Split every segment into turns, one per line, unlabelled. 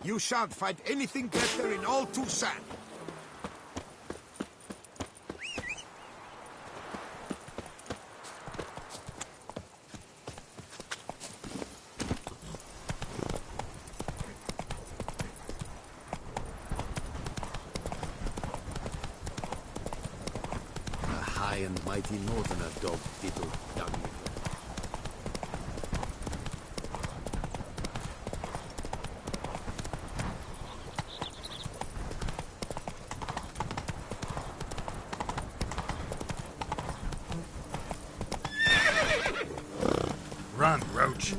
You shan't find anything better in all Toussaint.
High and mighty northerner dog diddle dung.
Run, Roach.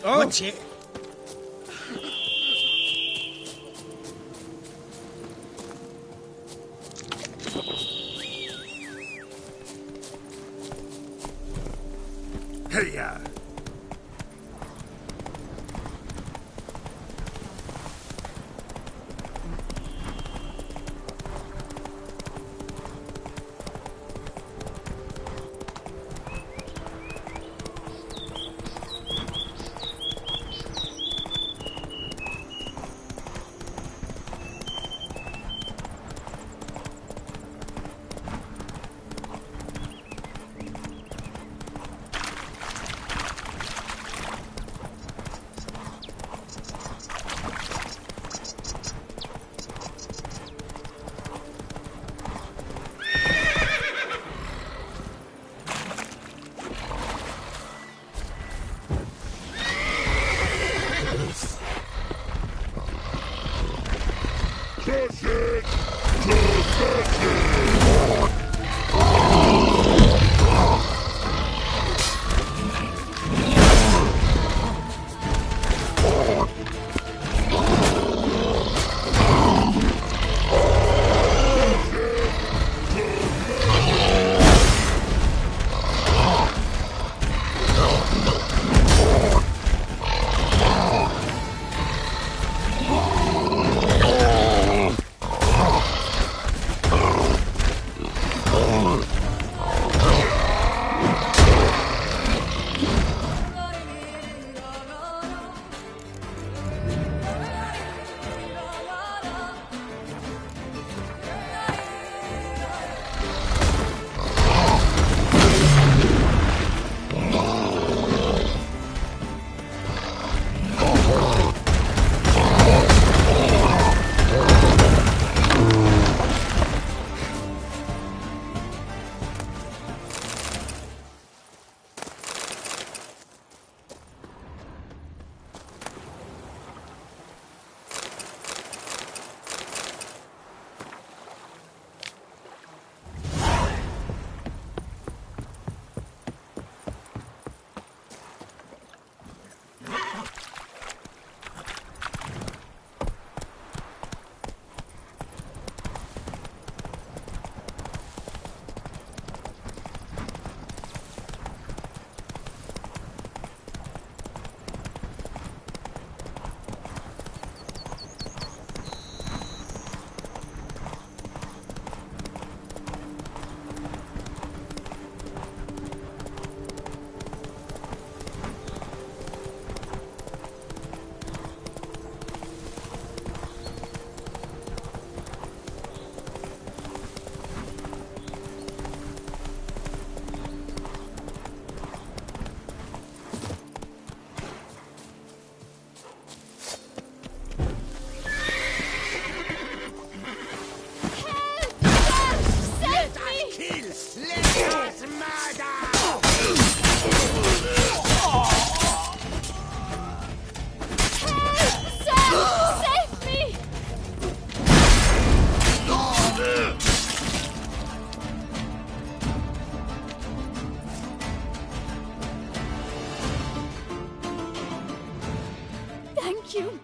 Watch it.
Hey-ya!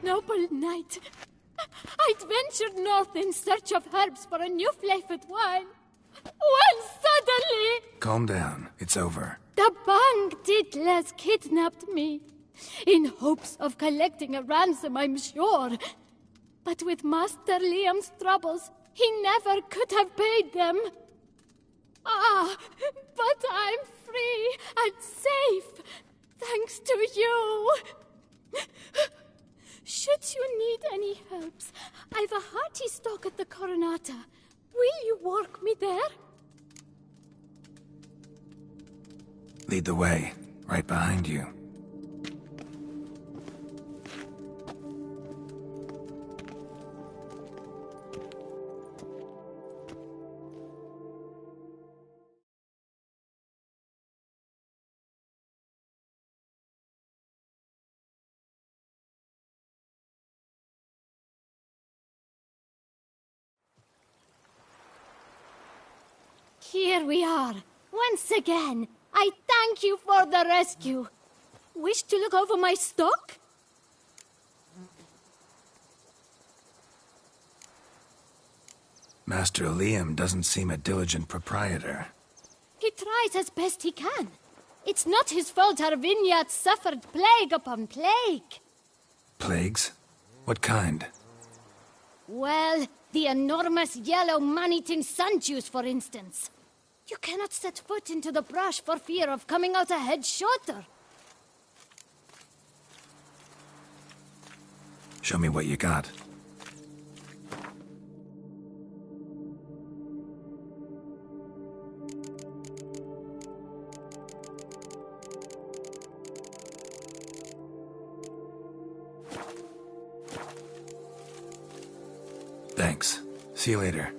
noble knight. I'd ventured north in search of herbs for a new flavored wine. When suddenly...
Calm down. It's over.
the Bang-Diddlers kidnapped me. In hopes of collecting a ransom, I'm sure. But with Master Liam's troubles, he never could have paid them. Ah, but I'm free and safe, thanks to you. Should you need any helps, I've a hearty stock at the Coronata. Will you walk me there?
Lead the way. Right behind you.
Here we are. Once again, I thank you for the rescue. Wish to look over my stock?
Master Liam doesn't seem a diligent proprietor.
He tries as best he can. It's not his fault our vineyard suffered plague upon plague.
Plagues? What kind?
Well, the enormous yellow man-eating sun juice, for instance. You cannot set foot into the brush for fear of coming out ahead shorter.
Show me what you got. Thanks. See you later.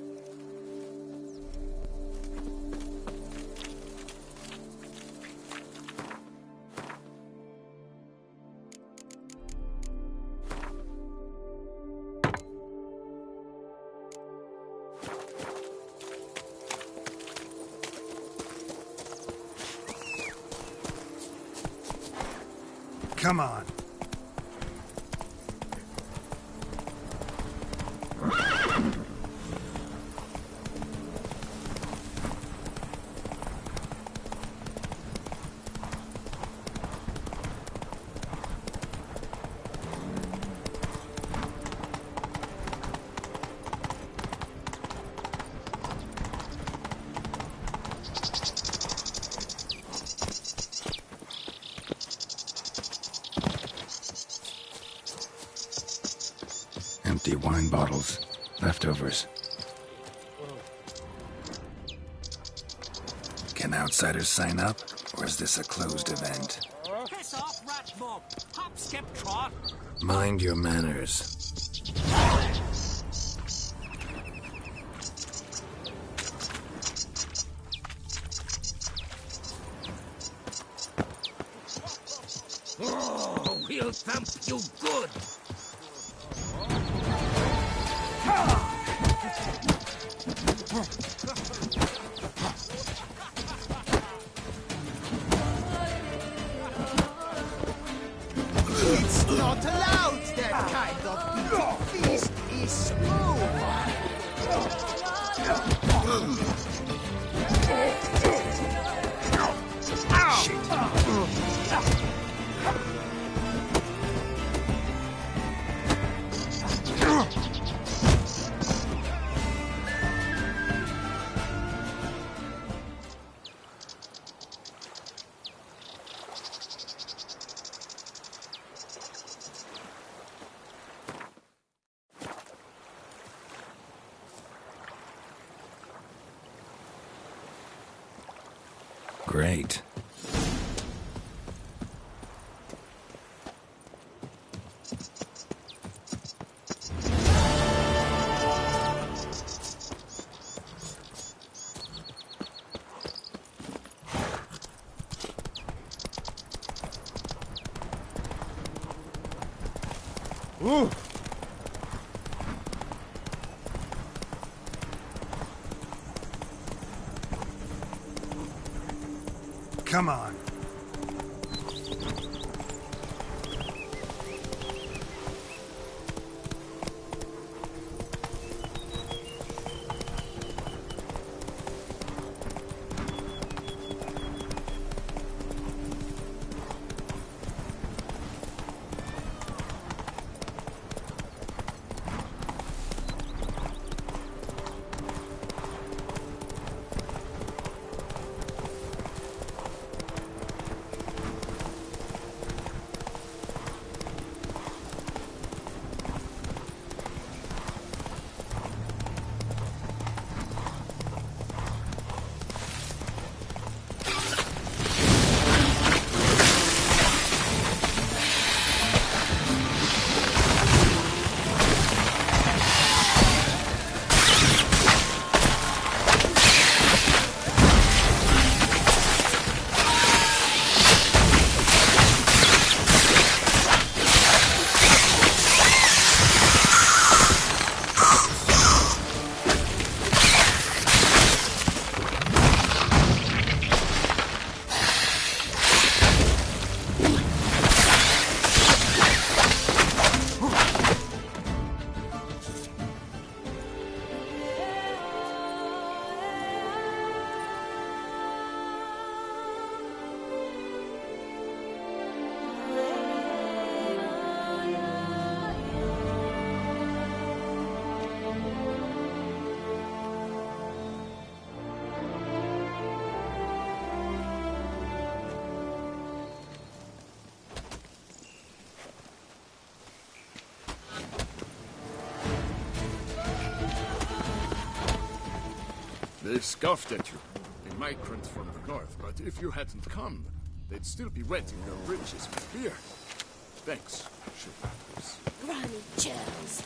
Come on.
Empty wine bottles. Leftovers. Can outsiders sign up? Or is this a closed event?
Piss off, rat mob! Hop, skip, trot!
Mind your manners.
Oh, we'll thump you good!
It's not allowed, that kind of feast is over.
Great.
Ooh. Come on.
scoffed at you. A migrant from the north, but if you hadn't come, they'd still be wetting their britches with beer. Thanks, shipwreckers.
Granny chills.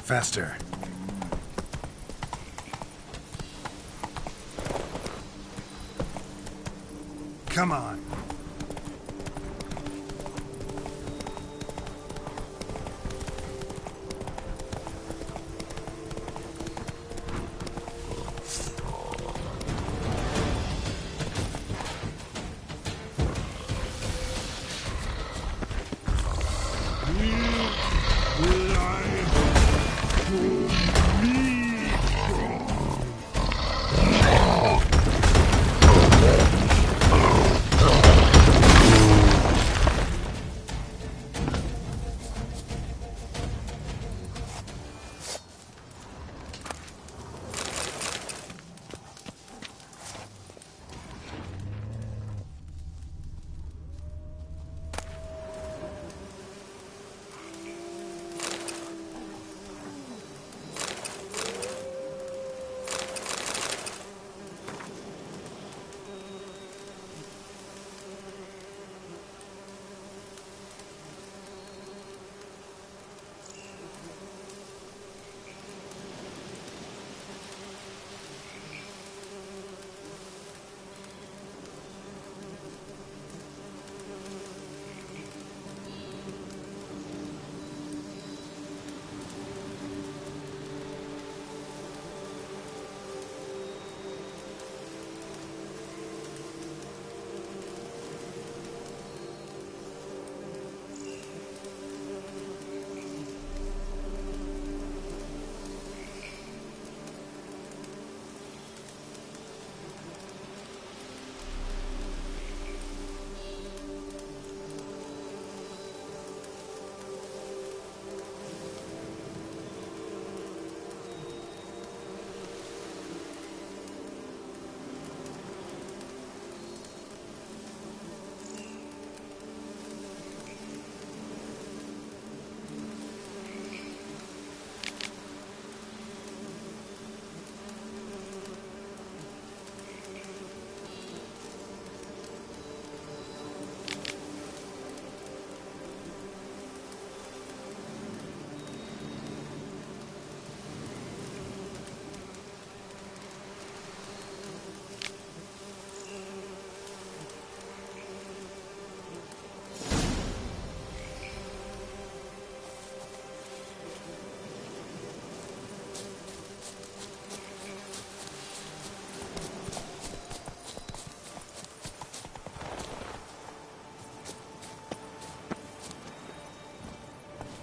Faster. Come on.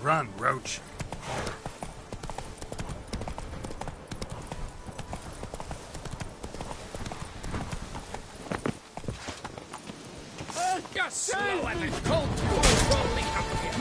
Run, Roach.
You're slow as a cold tool rolling up here.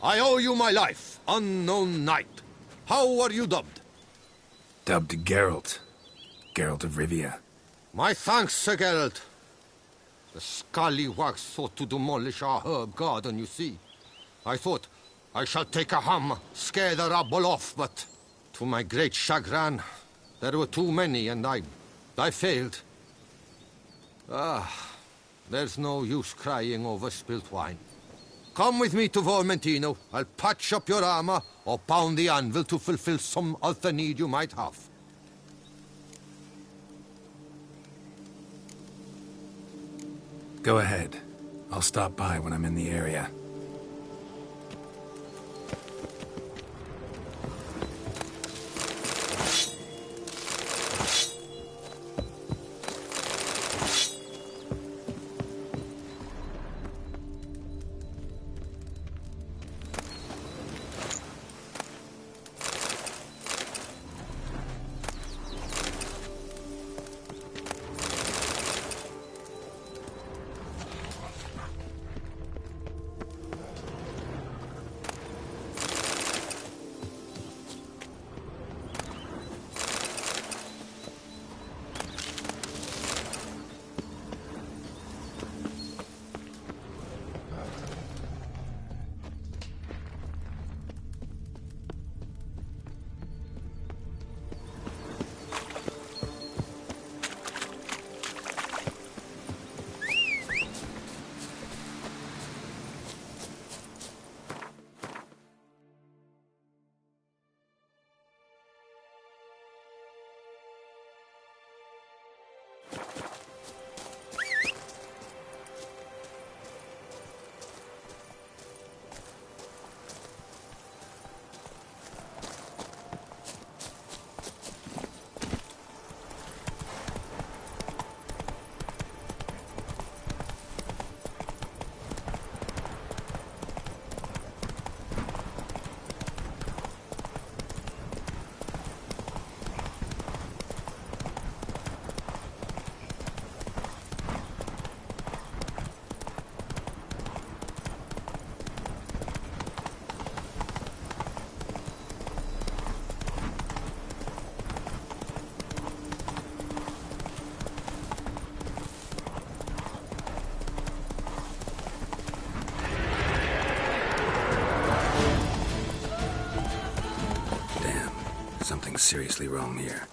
I owe you my life, unknown knight. How are you dubbed?
Dubbed Geralt. Geralt of Rivia.
My thanks, Sir Geralt. The scallywags sought to demolish our herb garden, you see. I thought, I shall take a ham, scare the rabble off, but to my great chagrin, there were too many, and I failed. There's no use crying over spilt wine. Come with me to Vormentino. I'll patch up your armor or pound the anvil to fulfill some other need you might have.
Go ahead. I'll stop by when I'm in the area. seriously wrong here.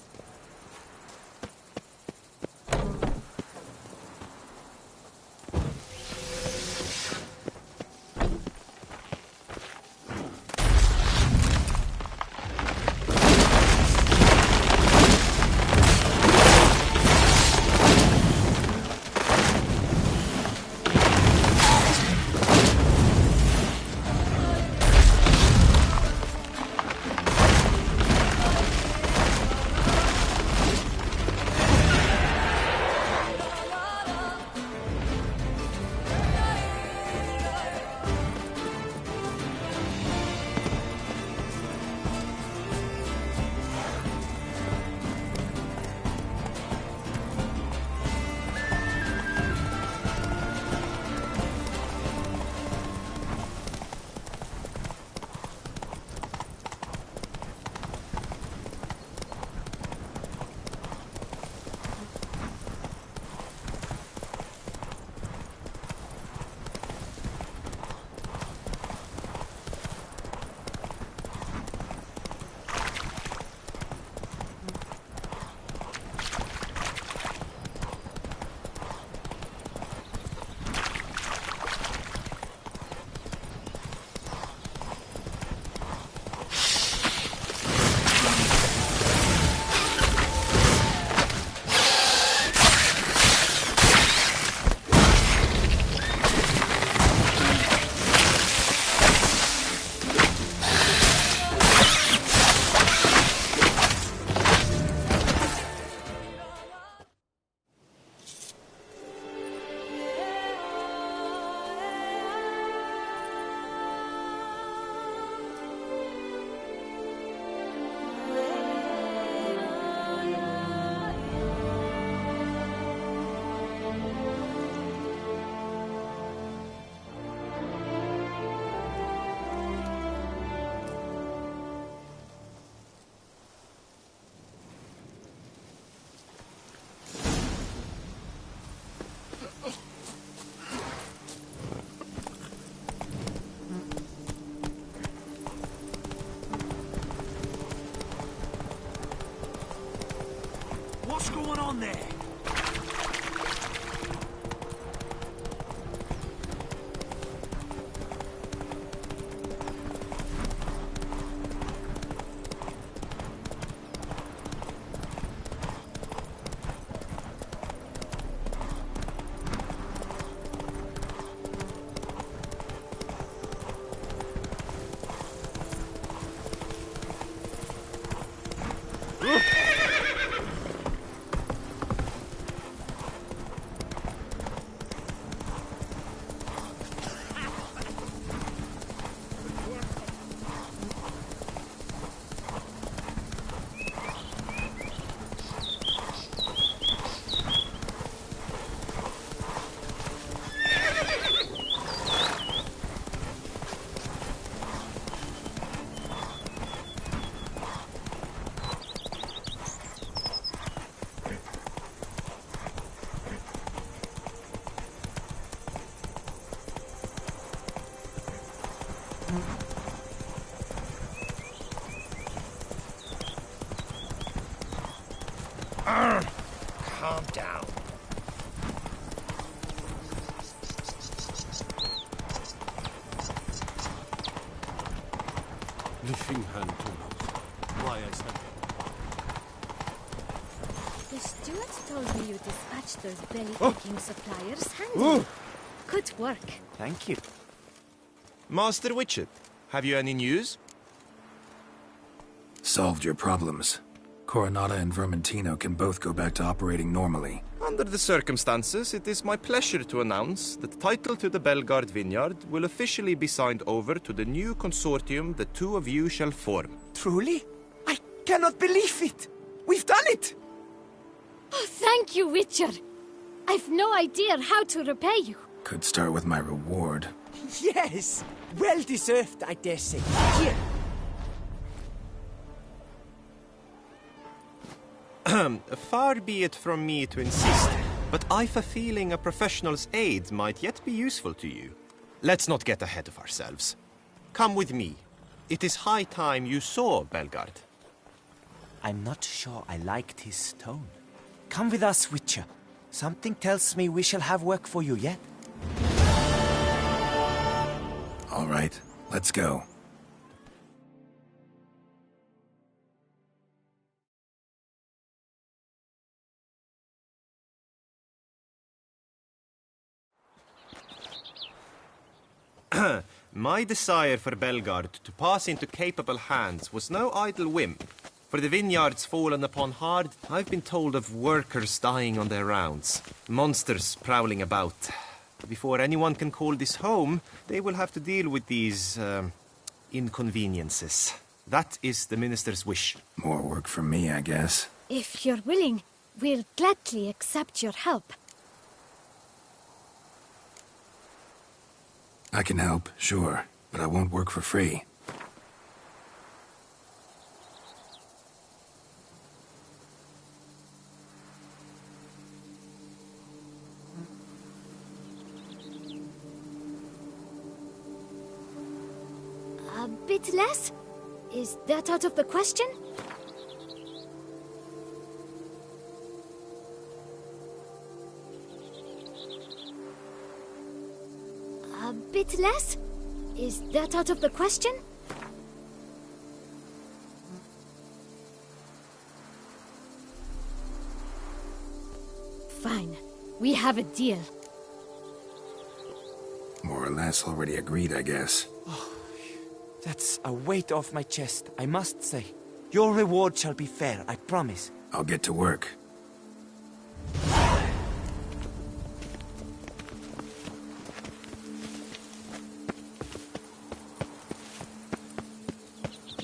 What's going on there?
Calm down.
Lifting hand to mouth. Why I said
The steward told me you dispatched those belly-aching suppliers handily. Good work.
Thank you. Master Witchet, have you any news?
Solved your problems. Coronata and Vermentino can both go back to operating normally.
Under the circumstances, it is my pleasure to announce that title to the Belgard Vineyard will officially be signed over to the new consortium the two of you shall form.
Truly? I cannot believe it! We've done it!
Oh, thank you, Witcher. I've no idea how to repay you.
Could start with my reward.
Yes! Well deserved, I dare say. Here!
Far be it from me to insist, but I've a feeling a professional's aid might yet be useful to you. Let's not get ahead of ourselves. Come with me. It is high time you saw Belgard.
I'm not sure I liked his tone. Come with us, Witcher. Something tells me we shall have work for you yet.
All right, let's go.
My desire for Belgard to pass into capable hands was no idle whim. For the vineyards fallen upon hard, I've been told of workers dying on their rounds, monsters prowling about. Before anyone can call this home, they will have to deal with these, inconveniences. That is the minister's wish.
More work for me, I guess.
If you're willing, we'll gladly accept your help.
I can help, sure, but I won't work for free.
A bit less? Is that out of the question? A bit less? Is that out of the question? Fine. We have a deal.
More or less already agreed, I guess.
That's a weight off my chest, I must say. Your reward shall be fair, I promise.
I'll get to work.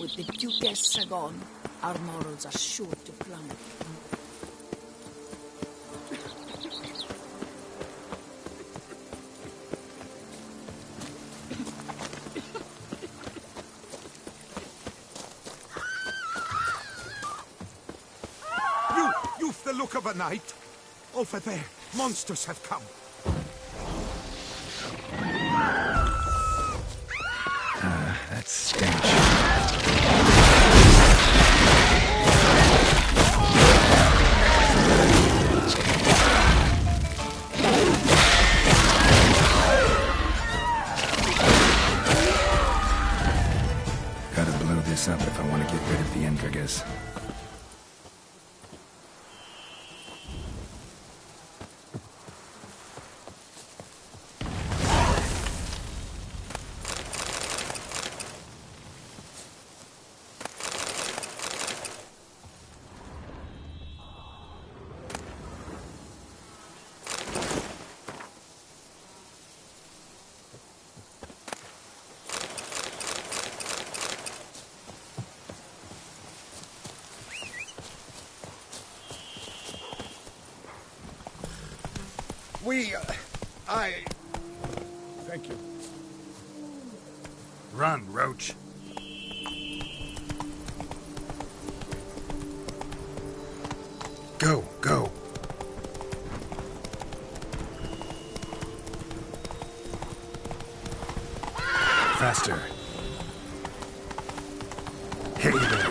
With the Duchess gone, our morals are sure to plummet.
You've the look of a knight. Over there, monsters have come.
That stench. Gotta blow this up if I want to get rid of the Endrigas.
Thank you.
Run, Roach. Go, go. Faster. Hey there.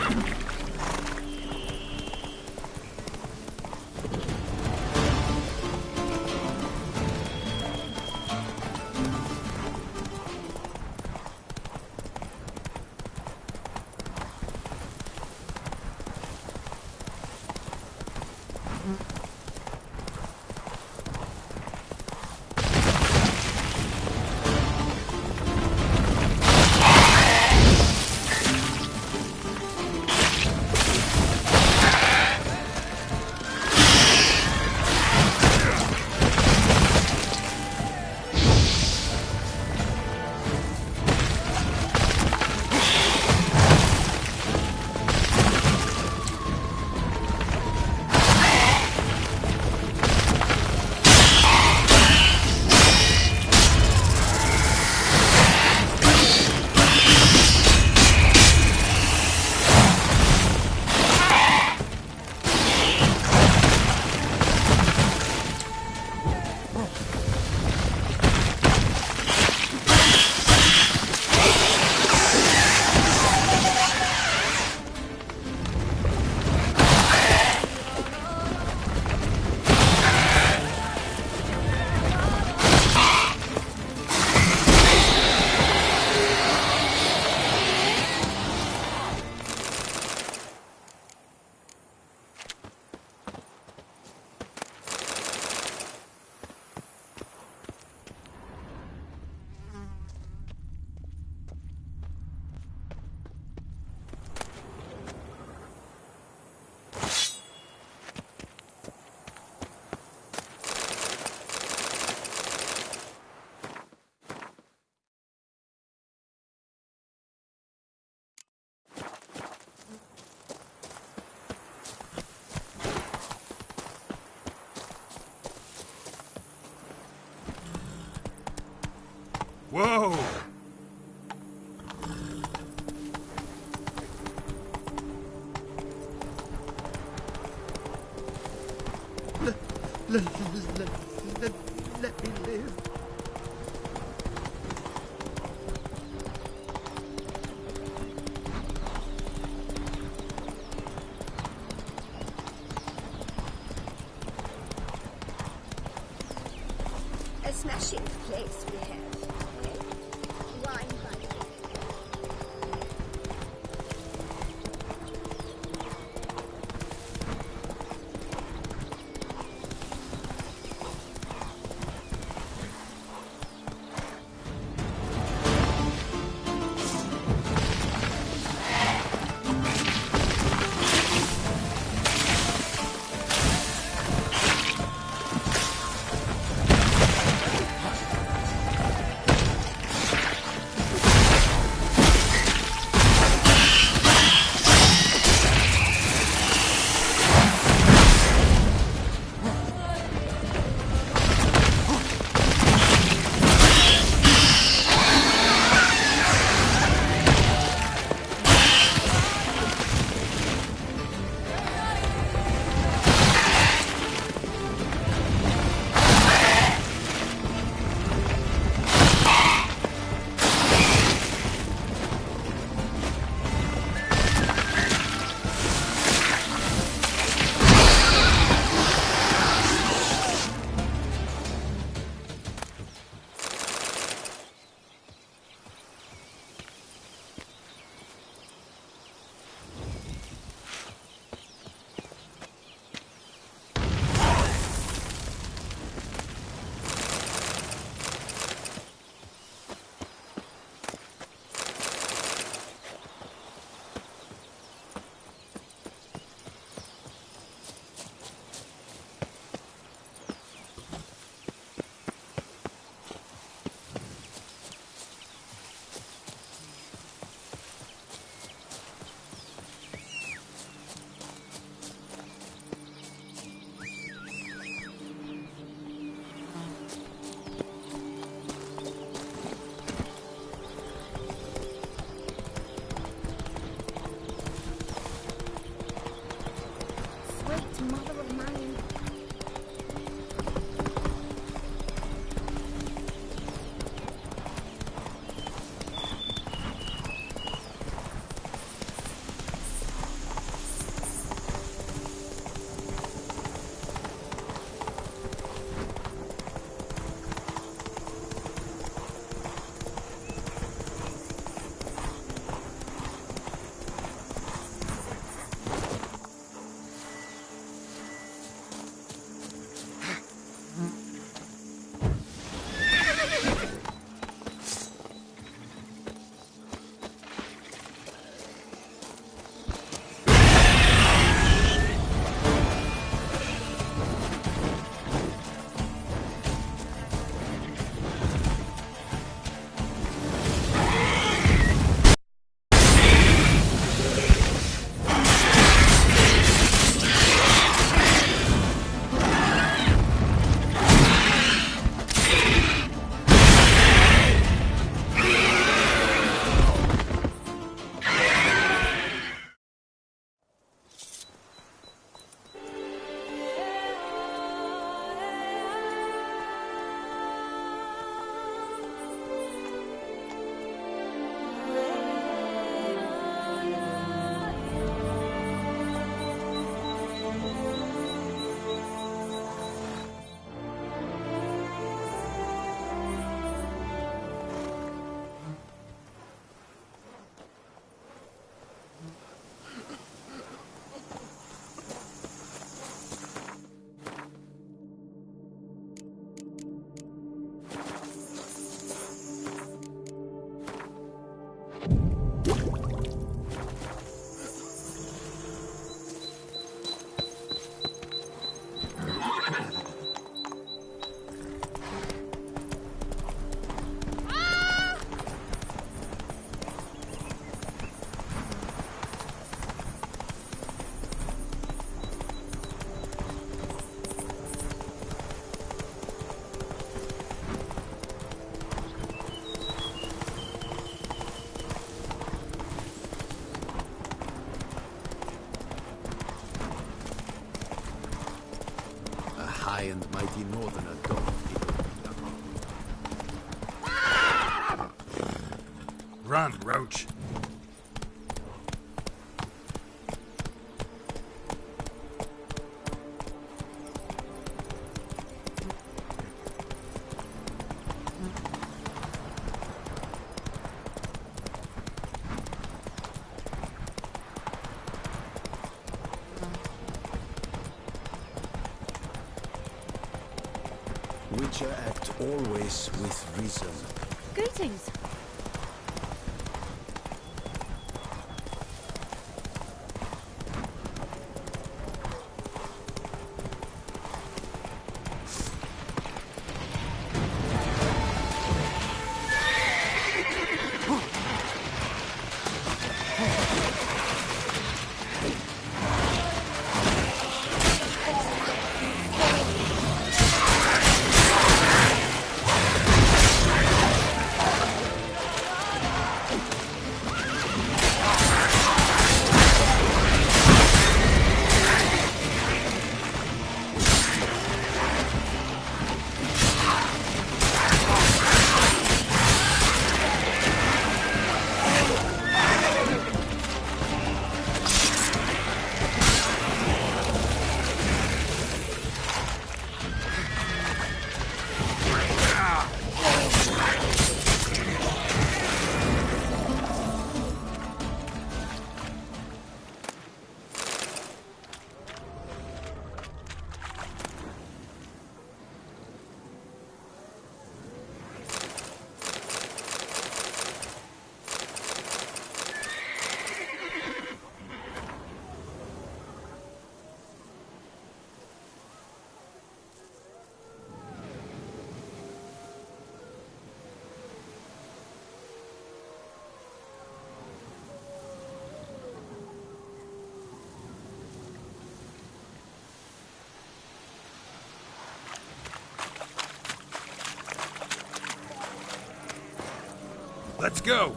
Whoa!
Let me live.
A smashing place we have. Eh? Wine by the
on, Roach.
Witcher act always with reason.
Greetings.
Let's go!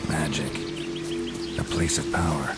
Magic. A place of power.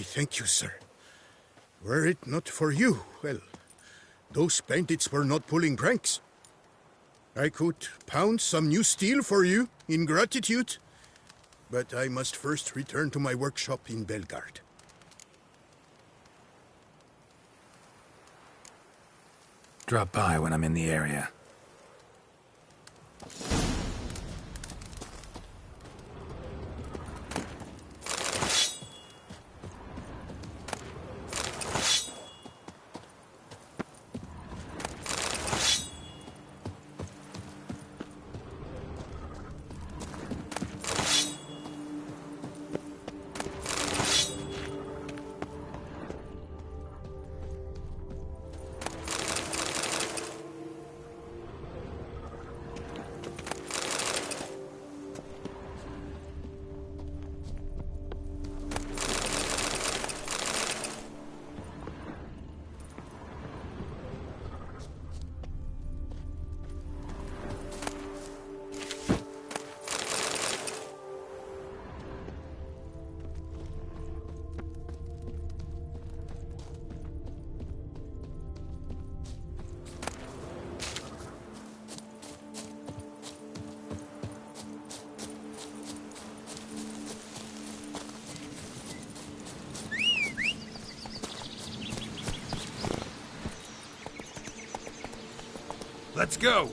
thank you, sir. Were it not for you, well, those bandits were not pulling pranks. I could pound some new steel for you in gratitude, but I must first return to my workshop in Belgard.
Drop by when I'm in the area.
Let's go!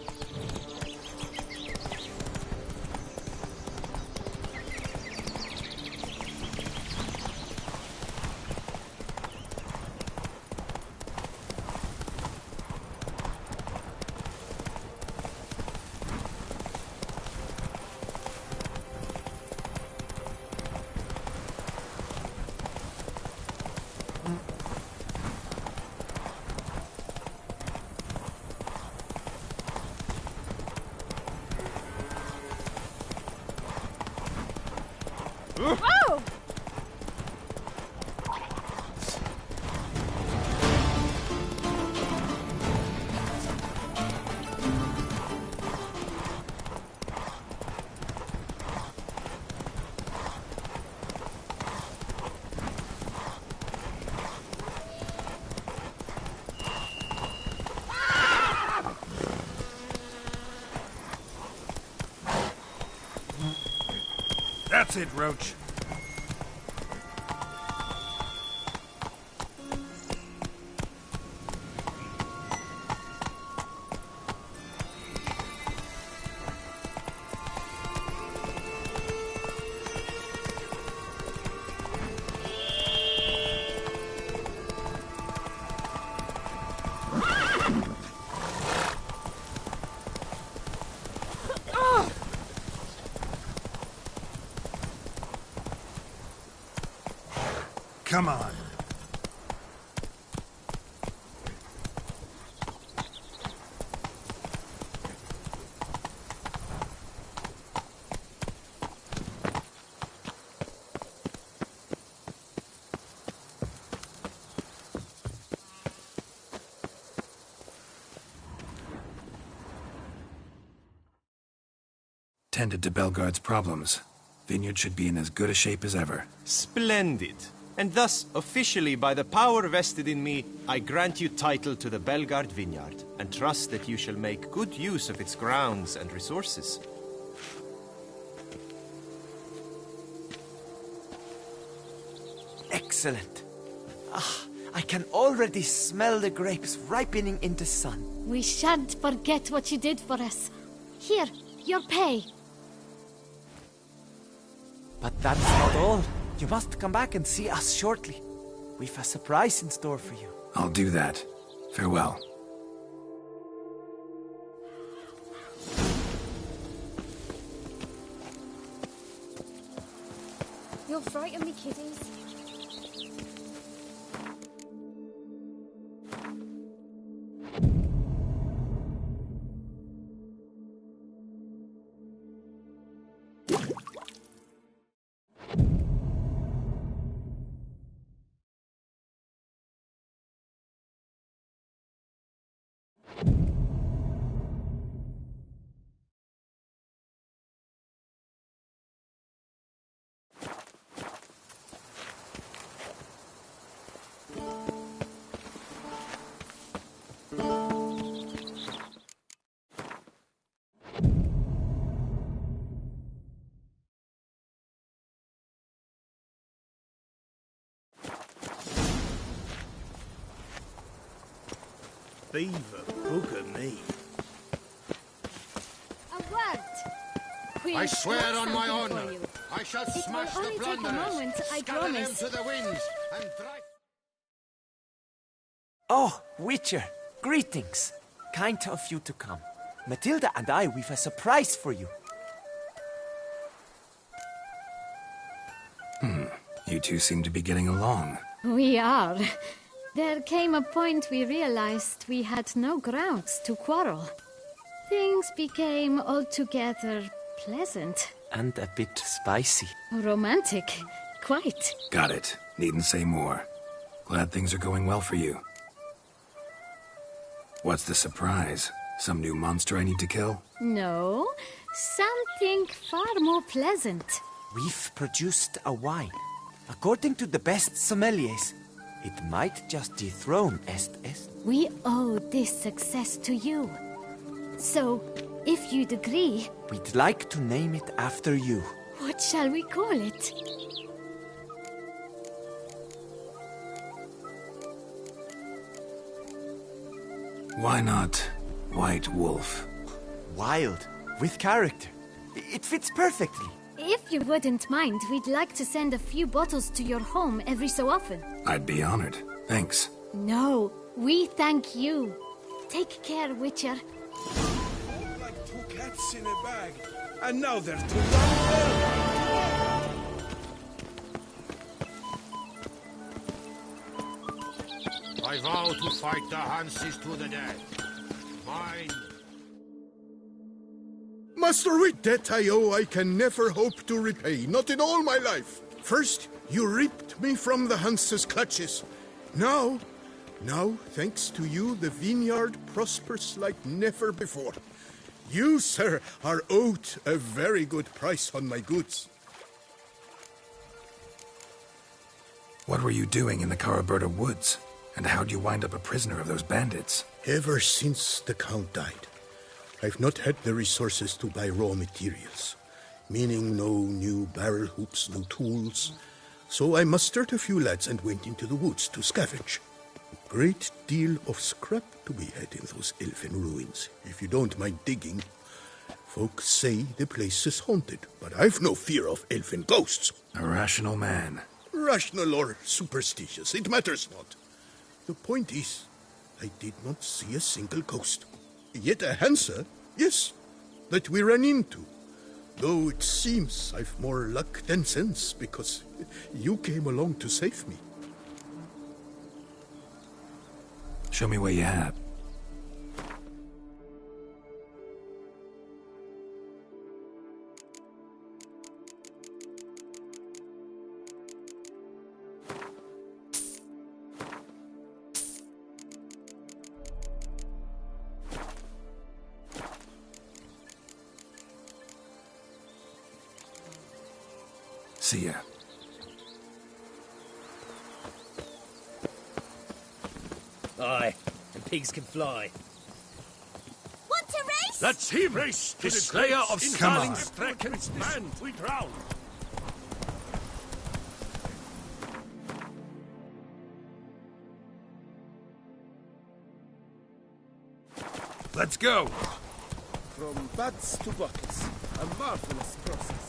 Whoa!
That's it, Roach.
Come on. Tended to Belgard's problems. Vineyard should be in as good a shape as ever.
Splendid. And thus, officially by the power vested in me, I grant you title to the Belgard Vineyard, and trust that you shall make good use of its grounds and resources.
Excellent. I can already smell the grapes ripening in the sun.
We shan't forget what you did for us. Here, your pay.
But that's not all. You must come back and see us shortly. We've a surprise in store for you.
I'll do that. Farewell.
You'll frighten me, kiddies.
beaver bugger me.
A word. We'll
I swear
do
on my
something for
honor,
you.
I shall
It
smash
will
the
only take a
plunderers,
moment, I
scatter
promise.
them to the winds, and drive...
Oh, Witcher, greetings. Kind of you to come. Matilda and I, we've a surprise for you.
You two seem to be getting along.
We are. There came a point we realized we had no grounds to quarrel. Things became altogether pleasant.
And a bit spicy.
Romantic. Quite.
Got it. Needn't say more. Glad things are going well for you. What's the surprise? Some new monster I need to kill?
No, something far more pleasant.
We've produced a wine. According to the best sommeliers, it might just dethrone Est.
We owe this success to you. So, if you'd agree...
We'd like to name it after you.
What shall we call it?
Why not White Wolf?
Wild, with character. It fits perfectly.
If you wouldn't mind, we'd like to send a few bottles to your home every so often.
I'd be honored. Thanks.
No, we thank you. Take care, Witcher.
Like two cats in a bag. And now they're two.
I vow to fight the Hanses to the death. Mine.
Master, with debt I owe, I can never hope to repay, not in all my life. First, you ripped me from the Hanse's clutches. Now, thanks to you, the vineyard prospers like never before. You, sir, are owed a very good price on my goods.
What were you doing in the Caraberta woods? And how'd you wind up a prisoner of those bandits?
Ever since the Count died, I've not had the resources to buy raw materials, meaning no new barrel hoops, no tools. So I mustered a few lads and went into the woods to scavenge. A great deal of scrap to be had in those elfin ruins, if you don't mind digging. Folks say the place is haunted, but I've no fear of elfin ghosts.
A rational man.
Rational or superstitious, it matters not. The point is, I did not see a single ghost. Yet a Hansa, yes, that we ran into. Though it seems I've more luck than sense, because you came along to save me.
Show me what you have. See ya.
Aye, and pigs can fly.
Want to race?
That's him! Race to the slayer of
Come on.
Starling's band! We drown!
Let's go! From buds to buckets. A marvelous process.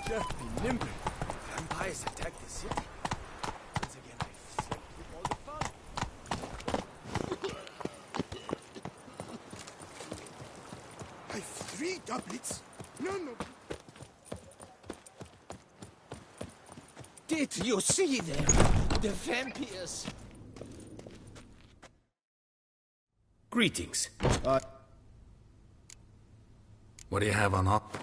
Just be nimble. Vampires attack the city. Once again, I've slept with all the fun.
I've 3 doublets. No.
Did you see them? The vampires.
Greetings.
What do you have on op?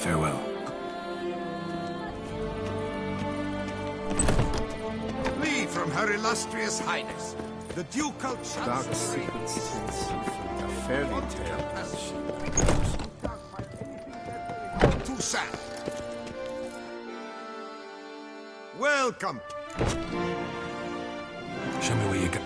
Farewell.
Flee from Her Illustrious Highness, the Ducal
Dark
Chancellery.
secrets from a fairy tale.
Too sad. Welcome.
Show me where you go.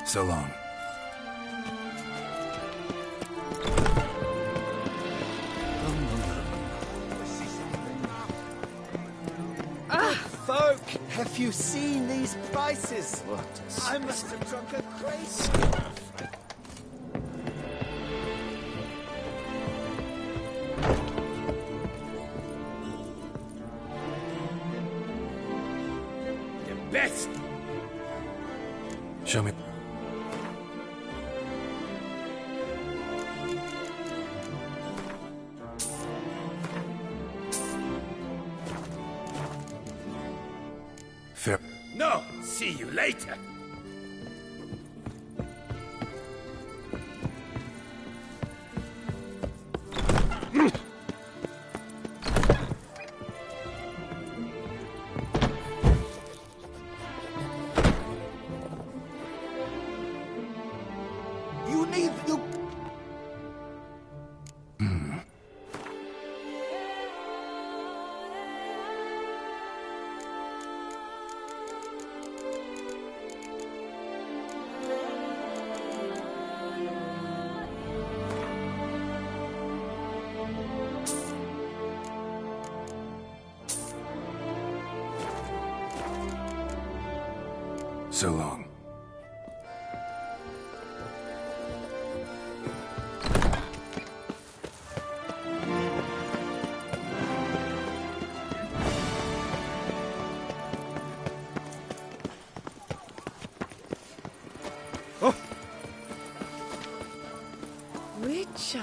So long.
Folk, have you seen these prices? What? I must have drunk a crazy. The best.
Show me. Fair.
No, see you later.
You need you.
So long.
Richard.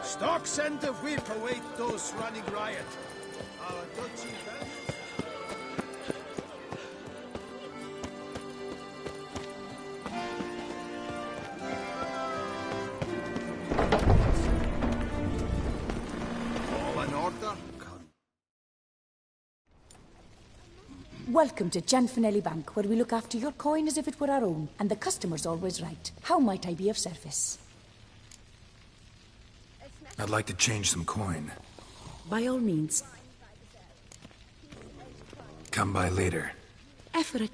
Stocks and the whip await those running riot. Our GOTY bandits.
All in order?
Welcome to Gianfinelli Bank, where we look after your coin as if it were our own, and the customer's always right. How might I be of service?
I'd like to change some coin.
By all means.
Come by later.
Effort.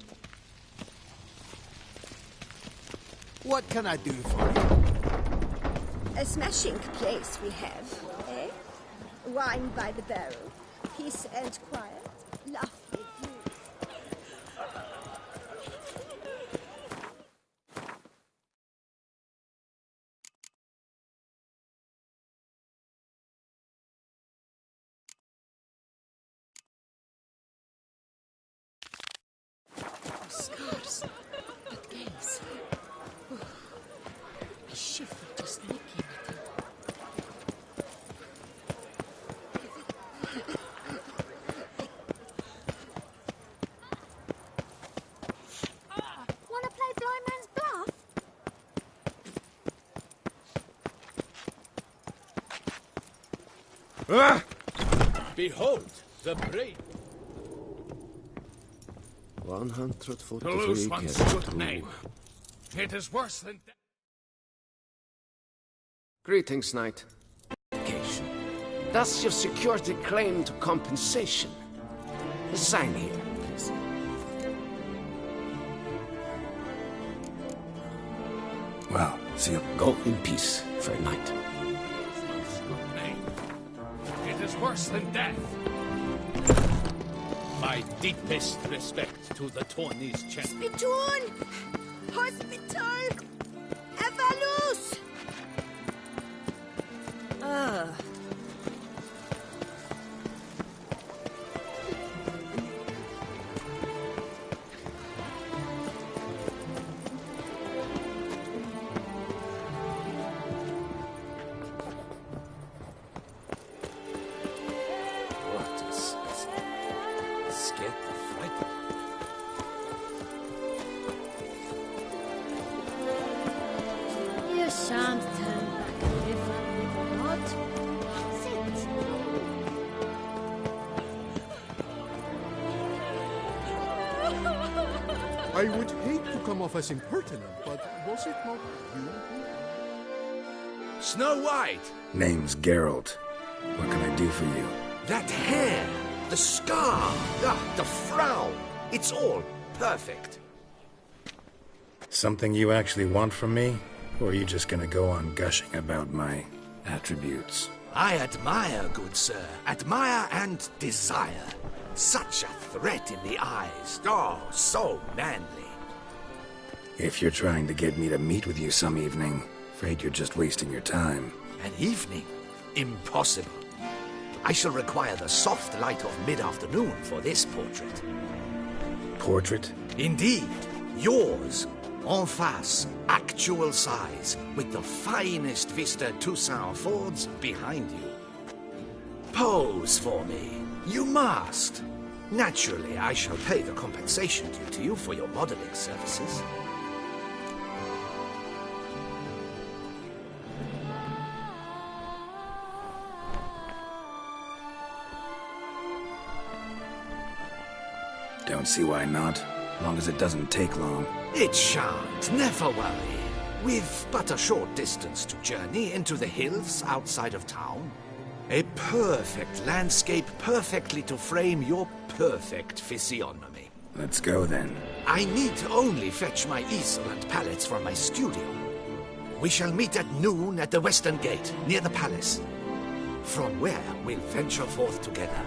What can I do for you?
A smashing place we have, eh? Wine by the barrel, peace and quiet, lovely view.
Scars. But gaze. I shiver just looking at him.
Wanna play blind man's bluff?
Behold, the brave.
143
Toulouse wants a good name.
It is worse than death.
Greetings, Knight. Thus you've secured a claim to compensation. Sign here, please.
Well, see you.
Go in peace, Fair Knight.
Good name. It is worse than death. My deepest respect to the Tawny's champion.
Spittoon! Hospital! Evalus!
What is scared the fright?
You shan't turn back a river, will you not? Sit.
I would hate to come off as impertinent, but was it not you?
Snow White!
Name's Geralt. What can I do for you?
That hair! The scar! The frown! It's all perfect.
Something you actually want from me? Or are you just gonna go on gushing about my attributes?
I admire, good sir. Admire and desire. Such a threat in the eyes. Oh, so manly.
If you're trying to get me to meet with you some evening, afraid you're just wasting your time.
An evening? Impossible. I shall require the soft light of mid-afternoon for this portrait.
Portrait?
Indeed. Yours. En face. Actual size. With the finest vista Toussaint affords behind you. Pose for me. You must. Naturally, I shall pay the compensation due to you for your modeling services.
Don't see why not, as long as it doesn't take long.
It shan't, never worry. We've but a short distance to journey into the hills outside of town. A perfect landscape perfectly to frame your perfect physiognomy.
Let's go then.
I need only fetch my easel and palettes from my studio. We shall meet at noon at the western gate, near the palace. From where we'll venture forth together.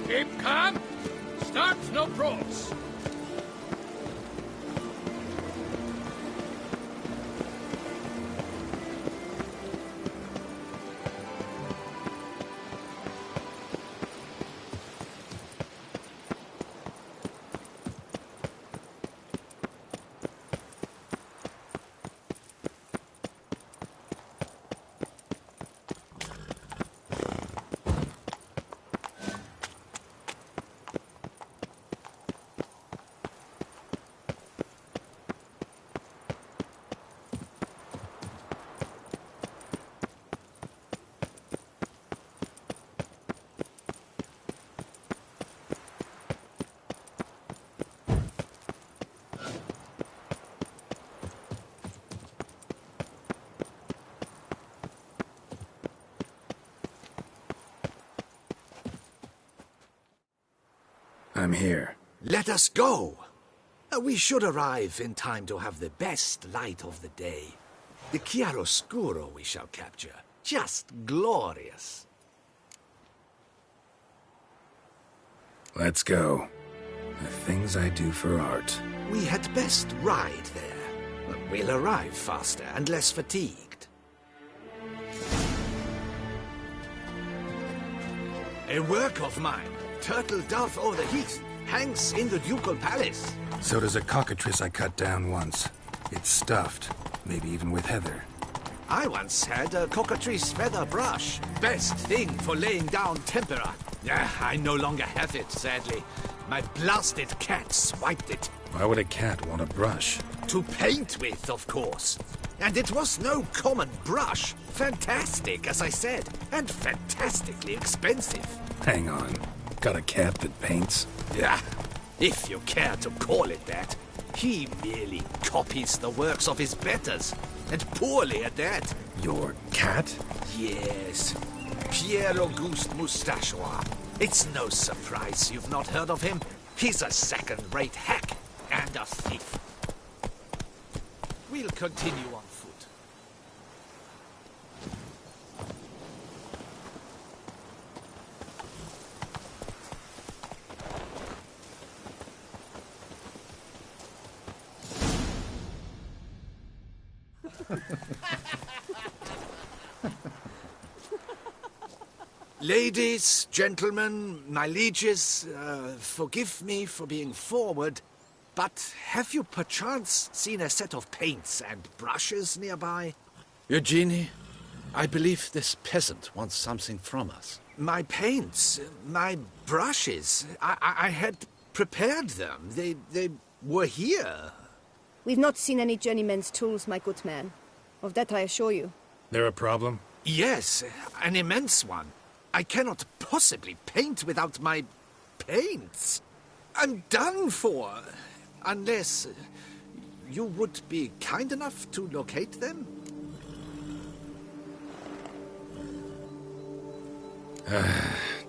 Keep calm. Start no pros.
I'm here.
Let us go. We should arrive in time to have the best light of the day. The chiaroscuro we shall capture. Just glorious.
Let's go. The things I do for art.
We had best ride there. We'll arrive faster and less fatigued. A work of mine, Turtle Dove o'er the Heath, hangs in the ducal palace.
So does a cockatrice I cut down once. It's stuffed, maybe even with heather.
I once had a cockatrice feather brush. Best thing for laying down tempera. I no longer have it, sadly. My blasted cat swiped it.
Why would a cat want a brush?
To paint with, of course. And it was no common brush. Fantastic, as I said, and fantastically expensive.
Hang on. Got a cat that paints?
Yeah, if you care to call it that. He merely copies the works of his betters, and poorly at that.
Your cat?
Yes. Pierre-Auguste Moustachois. It's no surprise you've not heard of him. He's a second-rate hack and a thief. We'll continue on foot. Ladies, gentlemen, my lieges, forgive me for being forward, but have you perchance seen a set of paints and brushes nearby?
Eugenie, I believe this peasant wants something from us.
My paints, my brushes, I had prepared them. They were here.
We've not seen any journeyman's tools, my good man. Of that I assure you.
There a problem?
Yes, an immense one. I cannot possibly paint without my paints. I'm done for. Unless you would be kind enough to locate them?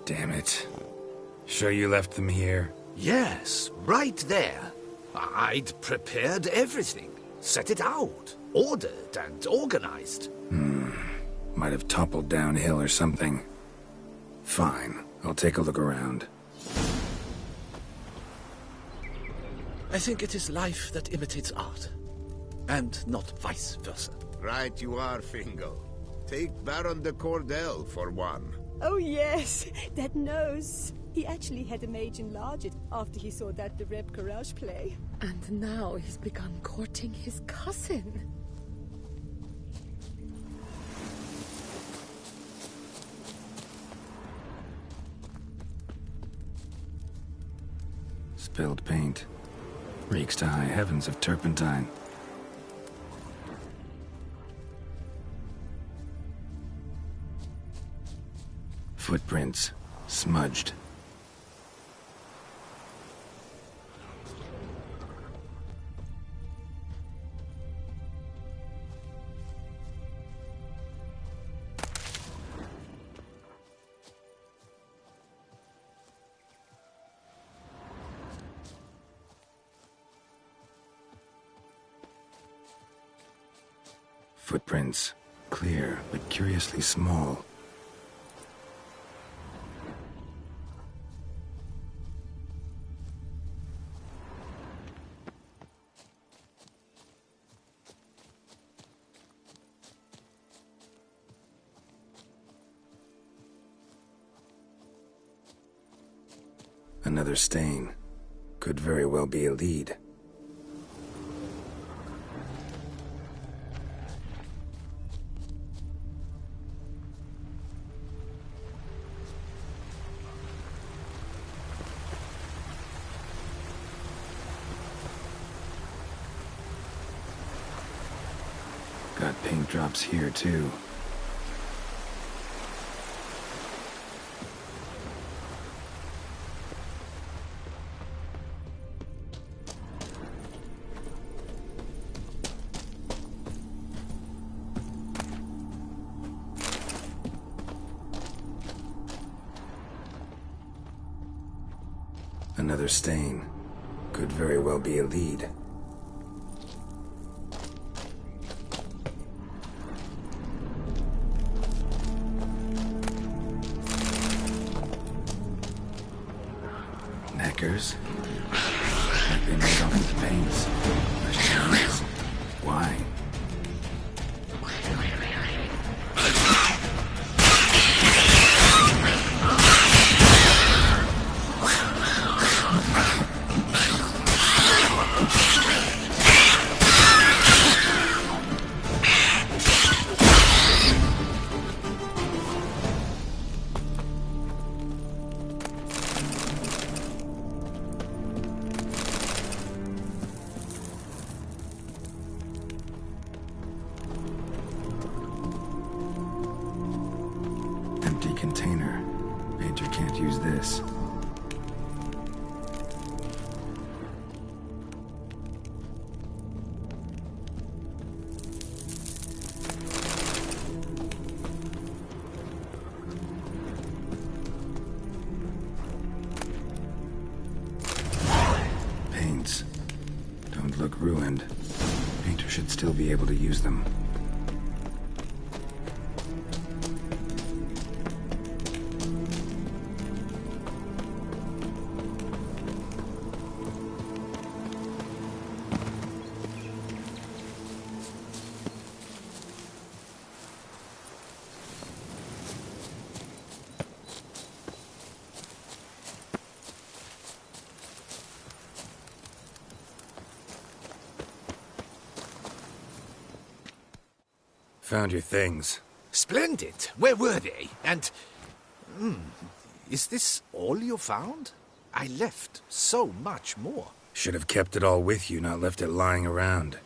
Damn it. Sure you left them here?
Yes, right there. I'd prepared everything. Set it out. Ordered and organized.
Might have toppled downhill or something. Fine. I'll take a look around.
I think it is life that imitates art, and not vice versa.
Right you are, Fingal. Take Baron de Cordel for one.
Oh yes, that nose. He actually had a mage enlarge it after he saw that the Reb Courage play.
And now he's begun courting his cousin.
Spilled paint. Reeks to high heavens of turpentine. Footprints. Smudged. Footprints. Clear, but curiously small. Another stain. Could very well be a lead. Got paint drops here, too. Another stain. Could very well be a lead. Knackers? Like they made off with paints. Question is, why? paints. Don't look ruined. Painter should still be able to use them. Found your things.
Splendid. Where were they? And... is this all you found? I left so much more.
Should have kept it all with you, not left it lying around.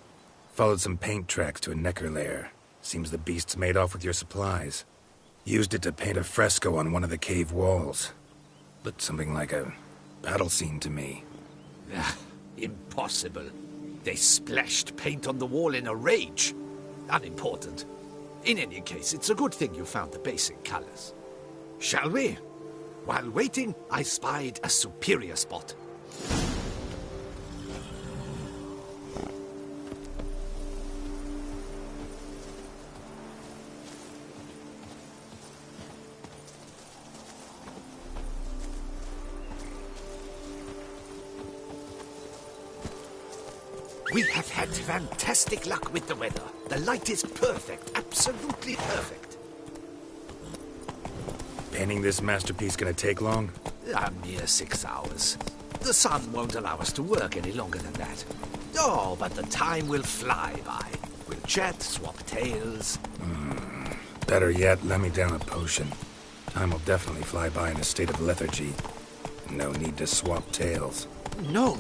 Followed some paint tracks to a necker lair. Seems the beast's made off with your supplies. Used it to paint a fresco on one of the cave walls. Looked something like a battle scene to me.
Impossible. They splashed paint on the wall in a rage. Unimportant. In any case, it's a good thing you found the basic colors. Shall we? While waiting, I spied a superior spot. We have had fantastic luck with the weather. The light is perfect, absolutely perfect.
Painting this masterpiece gonna take long?
A mere 6 hours. The sun won't allow us to work any longer than that. Oh, but the time will fly by. We'll chat, swap tales.
Better yet, let me down a potion. Time will definitely fly by in a state of lethargy. No need to swap tales.
No.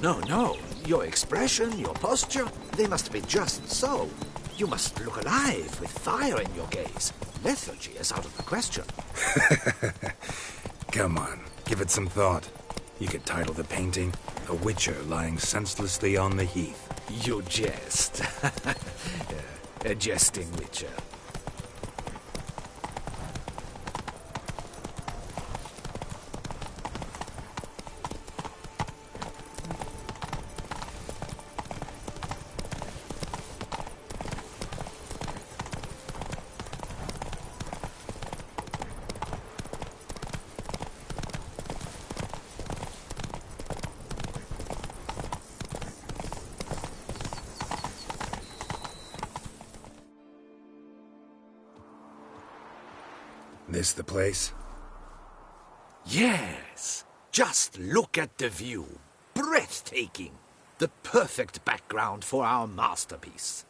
Your expression, your posture, they must be just so. You must look alive with fire in your gaze. Lethargy is out of the question.
Come on, give it some thought. You could title the painting, A Witcher Lying Senselessly on the Heath.
You jest. A jesting witcher.
This the place?
Yes. Just look at the view. Breathtaking. The perfect background for our masterpiece.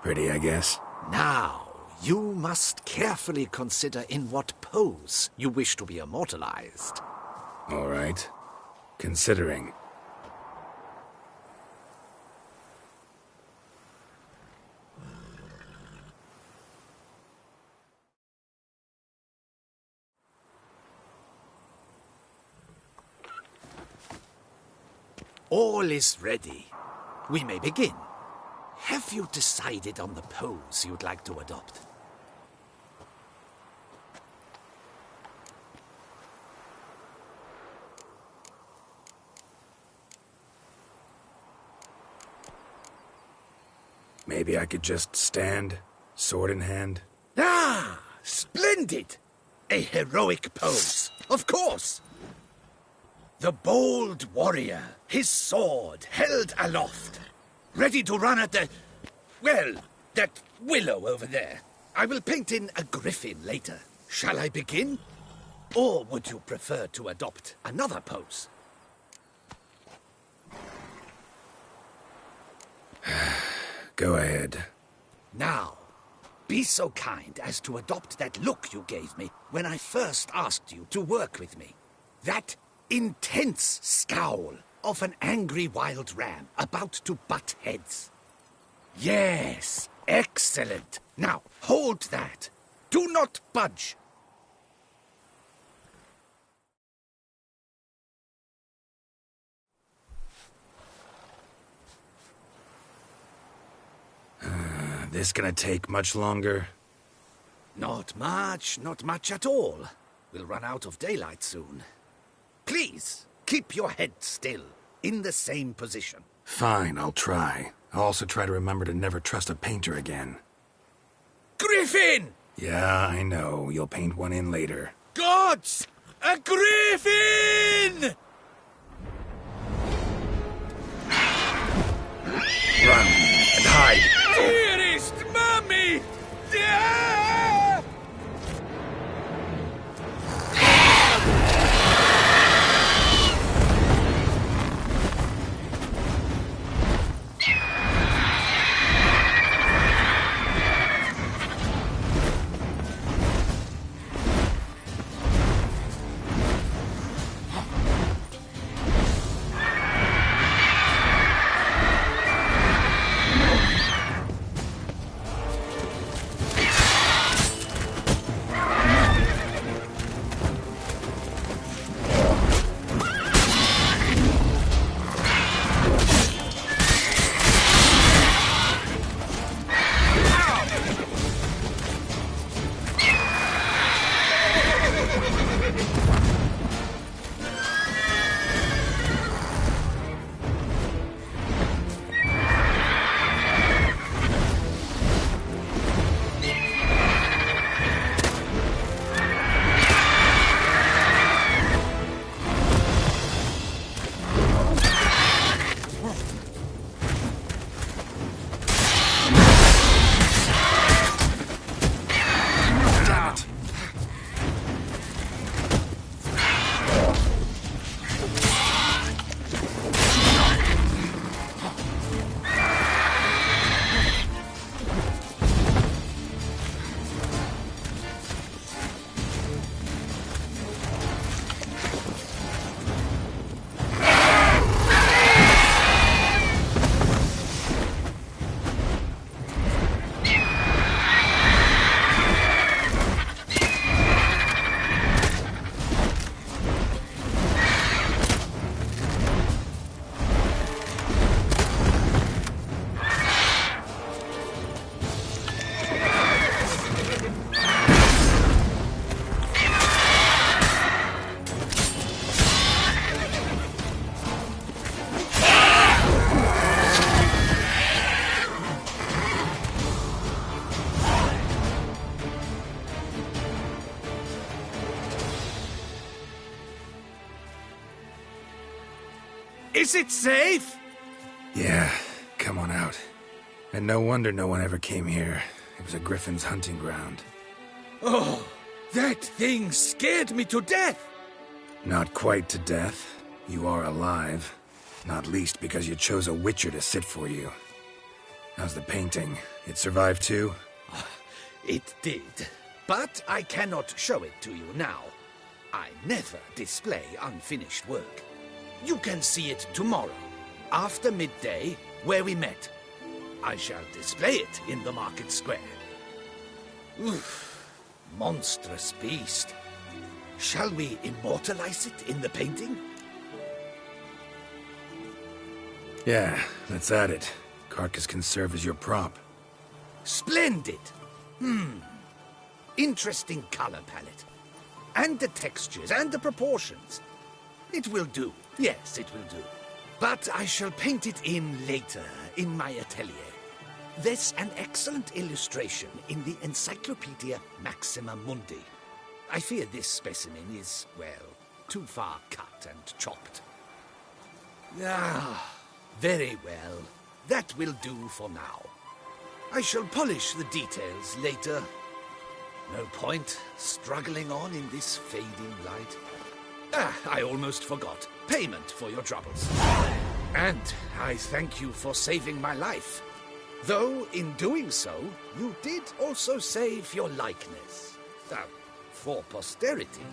Pretty, I guess.
Now, you must carefully consider in what pose you wish to be immortalized.
All right. Considering.
All is ready. We may begin. Have you decided on the pose you'd like to adopt?
Maybe I could just stand, sword in hand.
Ah, splendid! A heroic pose, of course! The bold warrior, his sword held aloft, ready to run at that willow over there. I will paint in a griffin later. Shall I begin? Or would you prefer to adopt another pose?
Go ahead.
Now, be so kind as to adopt that look you gave me when I first asked you to work with me. That intense scowl of an angry wild ram about to butt heads. Yes, excellent. Now, hold that. Do not budge.
This gonna take much longer?
Not much at all. We'll run out of daylight soon. Please, keep your head still. in the same position.
Fine, I'll try. I'll also try to remember to never trust a painter again.
Griffin!
Yeah, I know. You'll paint one in later.
Gods! A griffin!
Run and hide!
Dearest Mummy! Is it safe?
Yeah, come on out. And no wonder no one ever came here. It was a griffin's hunting ground.
Oh, that thing scared me to death!
Not quite to death. You are alive. Not least because you chose a witcher to sit for you. How's the painting? It survived too?
It did. But I cannot show it to you now. I never display unfinished work. You can see it tomorrow, after midday, where we met. I shall display it in the market square. Oof, monstrous beast. Shall we immortalize it in the painting?
Yeah, let's add it. Carcass can serve as your prop.
Splendid! Interesting color palette. And the textures and the proportions. It will do. Yes, it will do. But I shall paint it in later, in my atelier. There's an excellent illustration in the Encyclopedia Maxima Mundi. I fear this specimen is, well, too far cut and chopped. Ah, very well. That will do for now. I shall polish the details later. No point struggling on in this fading light. I almost forgot. Payment for your troubles. And I thank you for saving my life. Though, in doing so, you did also save your likeness. For posterity.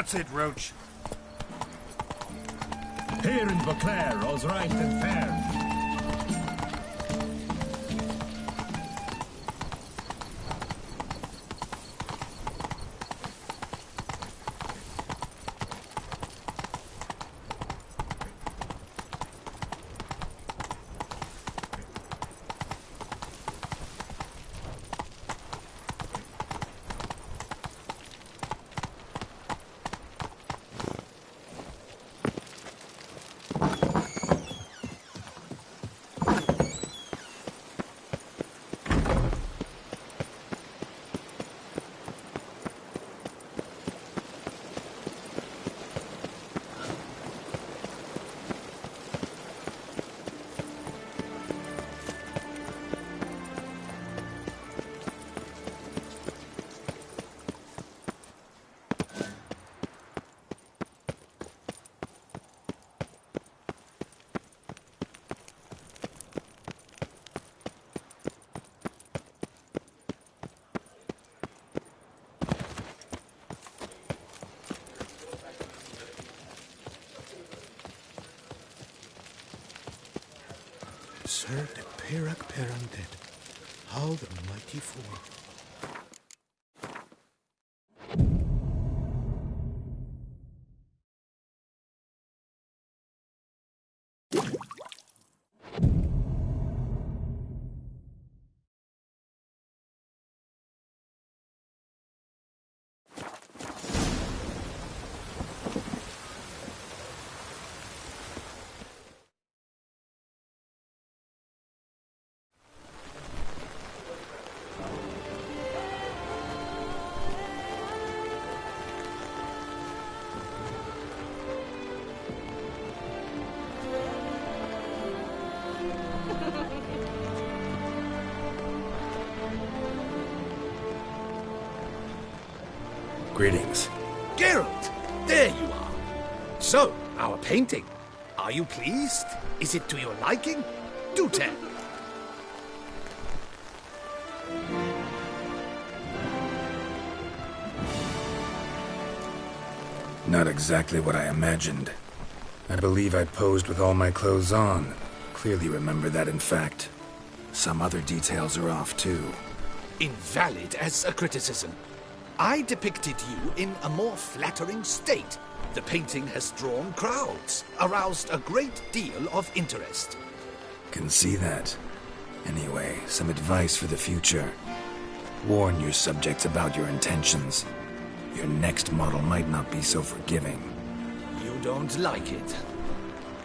That's it, Roach.
Here in Beauclair, all's right and fair.
Sir de Perak Perundead, how the mighty fall.
Greetings.
Geralt, there you are. So, our painting. Are you pleased? Is it to your liking? Do tell.
Not exactly what I imagined. I believe I posed with all my clothes on. Clearly remember that, in fact. Some other details are off, too.
Invalid as a criticism. I depicted you in a more flattering state. The painting has drawn crowds, aroused a great deal of interest.
Can see that. Anyway, some advice for the future. Warn your subjects about your intentions. Your next model might not be so forgiving.
You don't like it.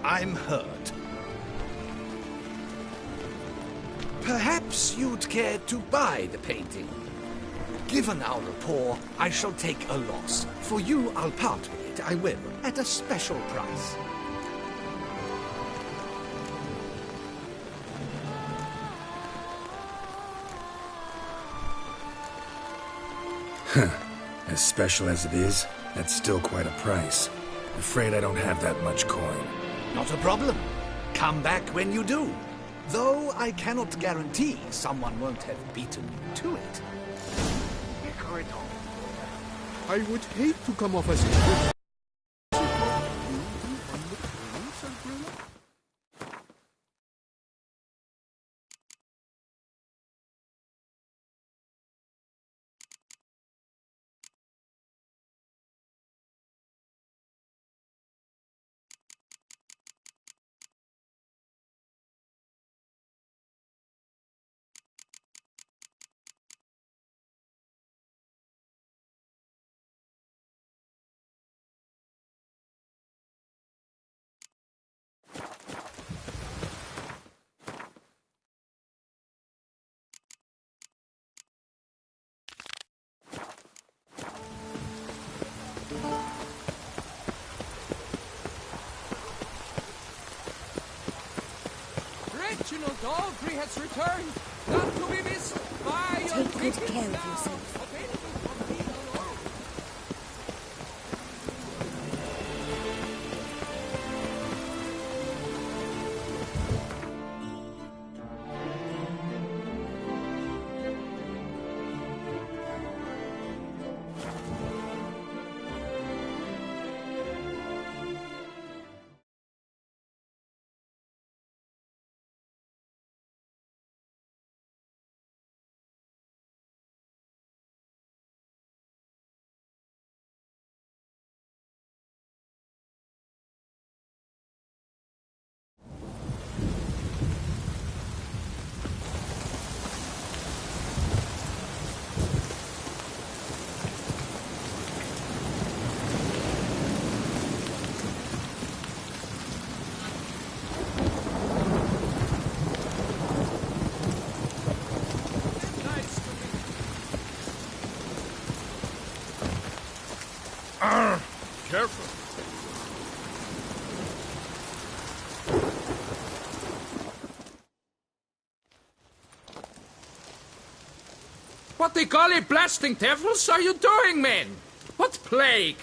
I'm hurt. Perhaps you'd care to buy the painting. Given our rapport, I shall take a loss. For you, I'll part with it, I will, at a special price.
As special as it is, that's still quite a price. Afraid I don't have that much coin.
Not a problem. Come back when you do. Though I cannot guarantee someone won't have beaten you to it.
I would hate to come off as a...
Reginald Dalgrey has returned, not to be missed by your
Take good care of yourself.
What the golly blasting devils are you doing, men? What plague?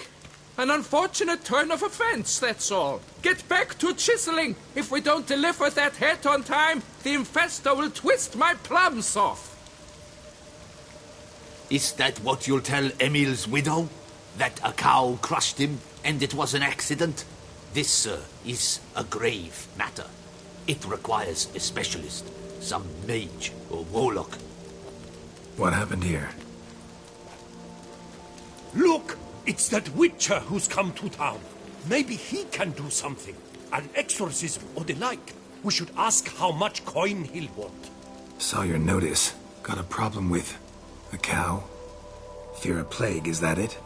An unfortunate turn of events, that's all. Get back to chiseling. If we don't deliver that head on time, the infestor will twist my plums off.
Is that what you'll tell Emil's widow? That a cow crushed him and it was an accident? This, sir, is a grave matter. It requires a specialist, some mage or warlock.
What happened here?
Look! It's that witcher who's come to town. Maybe he can do something. An exorcism or the like. We should ask how much coin he'll want.
Saw your notice. Got a problem with a cow? Fear a plague, is that it?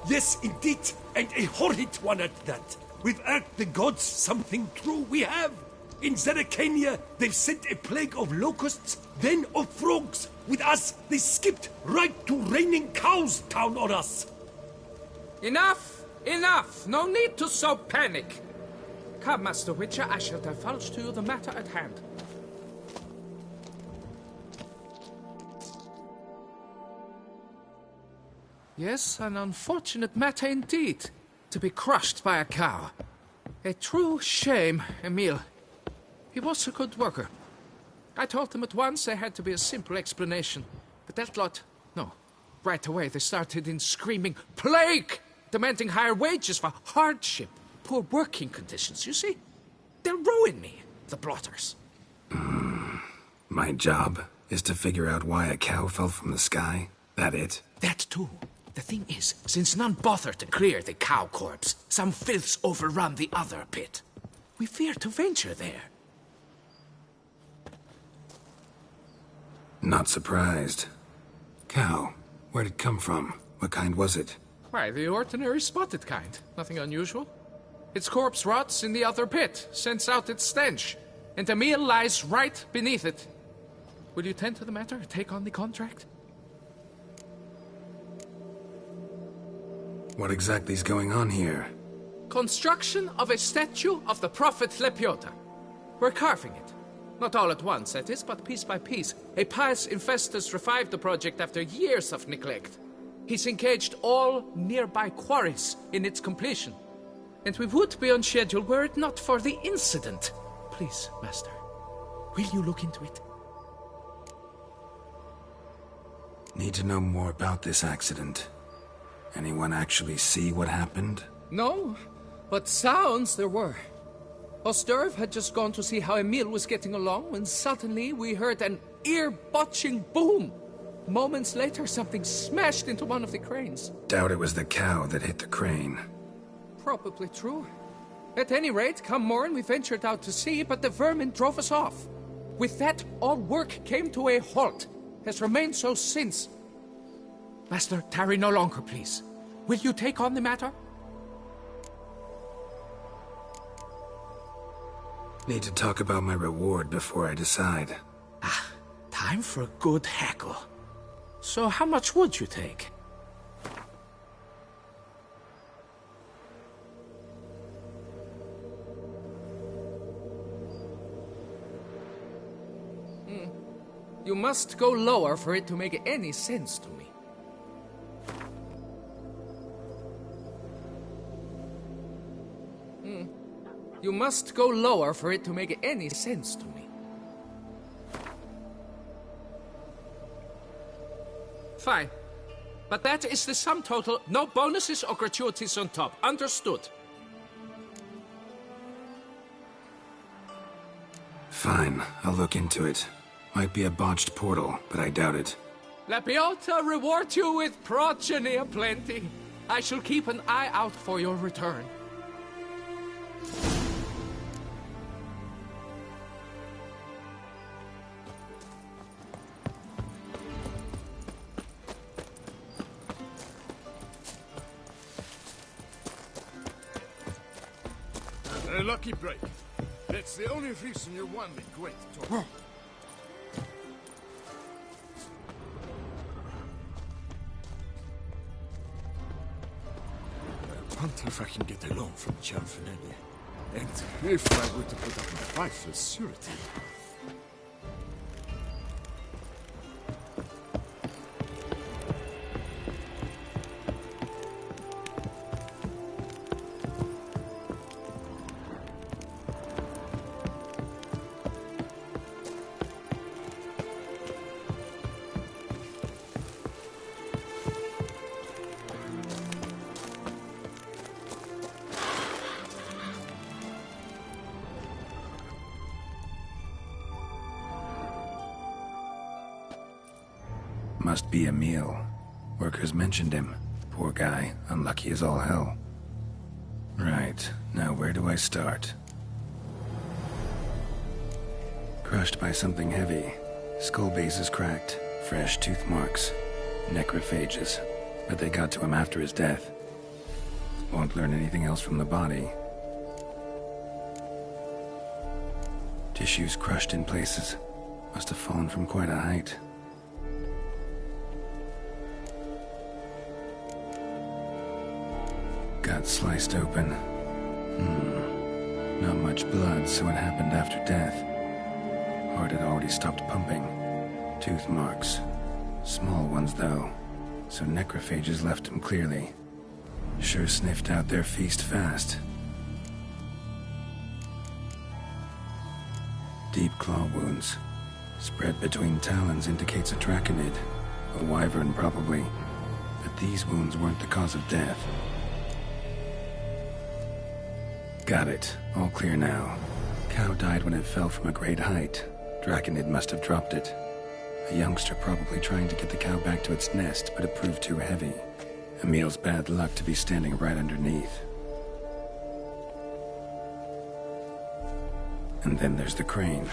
Yes, indeed. And a horrid one at that. We've earned the gods something true we have. In Zeracania, they've sent a plague of locusts, then of frogs. With us, they skipped right to raining cows down on us.
Enough! Enough! No need to so panic. Come, Master Witcher, I shall divulge to you the matter at hand. Yes, an unfortunate matter indeed. To be crushed by a cow. A true shame, Emil. He was a good worker. I told them at once there had to be a simple explanation. But that lot, no. Right away they started in screaming, "Plague!" Demanding higher wages for hardship, poor working conditions, you see? They'll ruin me, the blotters.
My job is to figure out why a cow fell from the sky? That it?
That too. The thing is, since none bothered to clear the cow corpse, some filths overrun the other pit. We fear to venture there.
Not surprised. Cow, where'd it come from? What kind was it?
Why, the ordinary spotted kind. Nothing unusual. Its corpse rots in the other pit, sends out its stench, and Emil lies right beneath it. Will you tend to the matter, take on the contract?
What exactly is going on here?
Construction of a statue of the prophet Lepiota. We're carving it. Not all at once, that is, but piece by piece. A pious infestus revived the project after years of neglect. He's engaged all nearby quarries in its completion. And we would be on schedule were it not for the incident. Please, Master, will you look into it?
Need to know more about this accident. Anyone actually see what happened?
No, but sounds there were. Osterv had just gone to see how Emil was getting along when suddenly we heard an ear-botching boom. Moments later, something smashed into one of the cranes.
Doubt it was the cow that hit the crane.
Probably true. At any rate, come morn, we ventured out to sea, but the vermin drove us off. With that, all work came to a halt. Has remained so since. Master, tarry no longer, please. Will you take on the matter?
Need to talk about my reward before I decide.
Time for a good hackle. So how much would you take? You must go lower for it to make any sense to me. You must go lower for it to make any sense to me. Fine. But that is the sum total. No bonuses or gratuities on top. Understood?
Fine, I'll look into it. Might be a botched portal, but I doubt it.
Lepiota reward you with progeny aplenty. I shall keep an eye out for your return.
A lucky break. That's the only reason you won the great tournament. I wonder if I can get a loan from Gianfinelli. And if I were to put up my wife as surety.
Must be Emil. Workers mentioned him. Poor guy, unlucky as all hell. Right, now where do I start? Crushed by something heavy. Skull base is cracked. Fresh tooth marks. Necrophages. But they got to him after his death. Won't learn anything else from the body. Tissues crushed in places. Must have fallen from quite a height. Gut sliced open. Not much blood, so it happened after death. Heart had already stopped pumping. Tooth marks. Small ones, though. So necrophages left him clearly. Sure sniffed out their feast fast. Deep claw wounds. Spread between talons indicates a draconid. A wyvern, probably. But these wounds weren't the cause of death. Got it. All clear now. Cow died when it fell from a great height. Draconid must have dropped it. A youngster probably trying to get the cow back to its nest, but it proved too heavy. Emil's bad luck to be standing right underneath. And then there's the crane.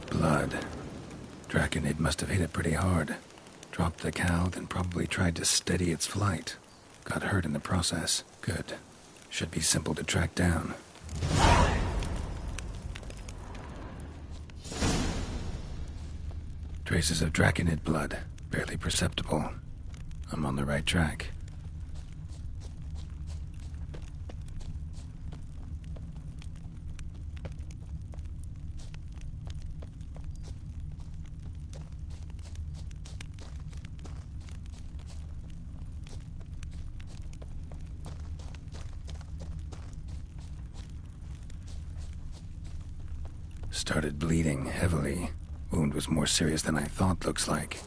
Blood. Draconid must have hit it pretty hard. Dropped the cow, then probably tried to steady its flight. Got hurt in the process. Good. Should be simple to track down. Traces of Draconid blood. Barely perceptible. I'm on the right track. Started bleeding heavily. Wound was more serious than I thought, looks like.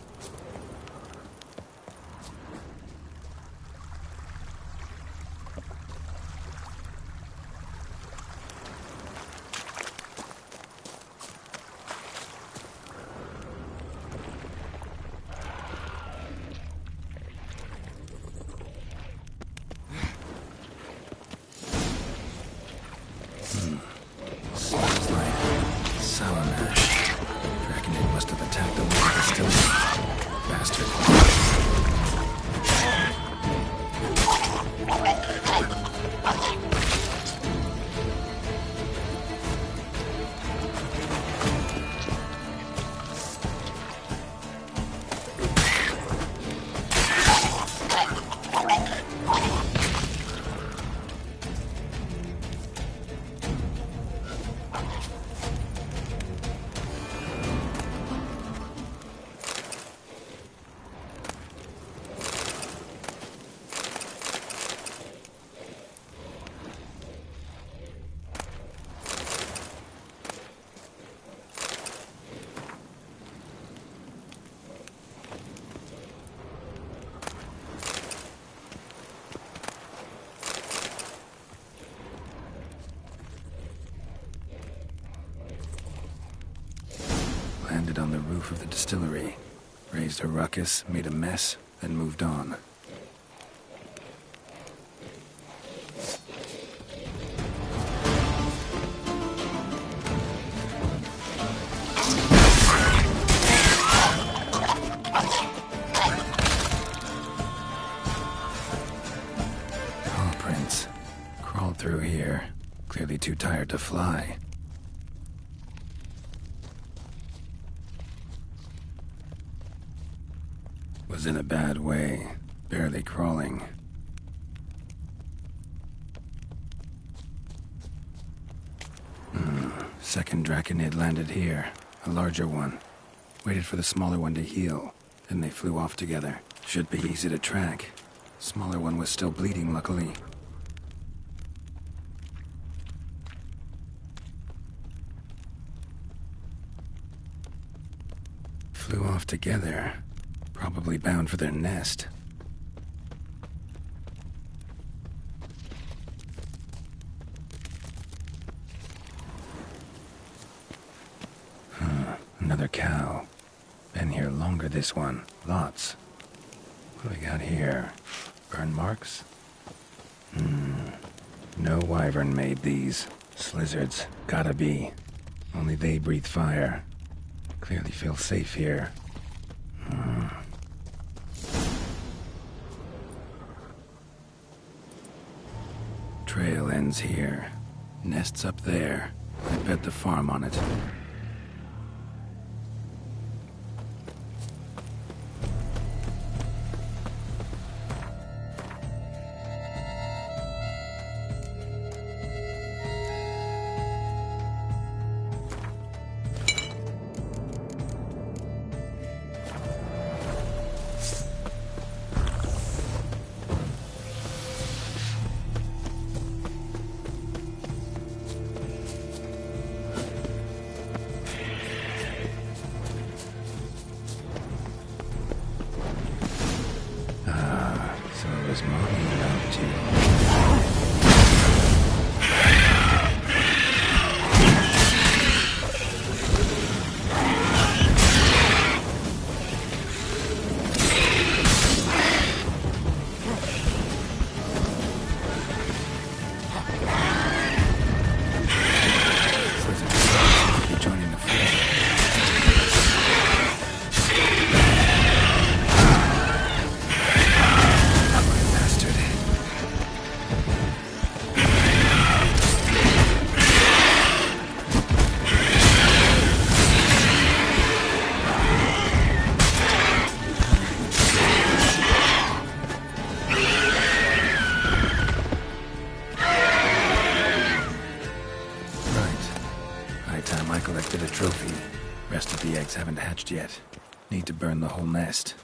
Smells like sour mash. Draconid must have attacked the local distillery. Bastard. Landed on the roof of the distillery. Raised a ruckus, made a mess, then moved on. tired to fly. Was in a bad way, barely crawling. Second Draconid landed here, a larger one. Waited for the smaller one to heal, then they flew off together. Should be easy to track. Smaller one was still bleeding, luckily. Flew off together, probably bound for their nest. Another cow. Been here longer, this one. Lots. What do we got here? Burn marks? No wyvern made these. Slizzards. Gotta be. Only they breathe fire. Clearly feel safe here. Trail ends here. Nest's up there. I bet the farm on it. Haven't hatched yet. Need to burn the whole nest.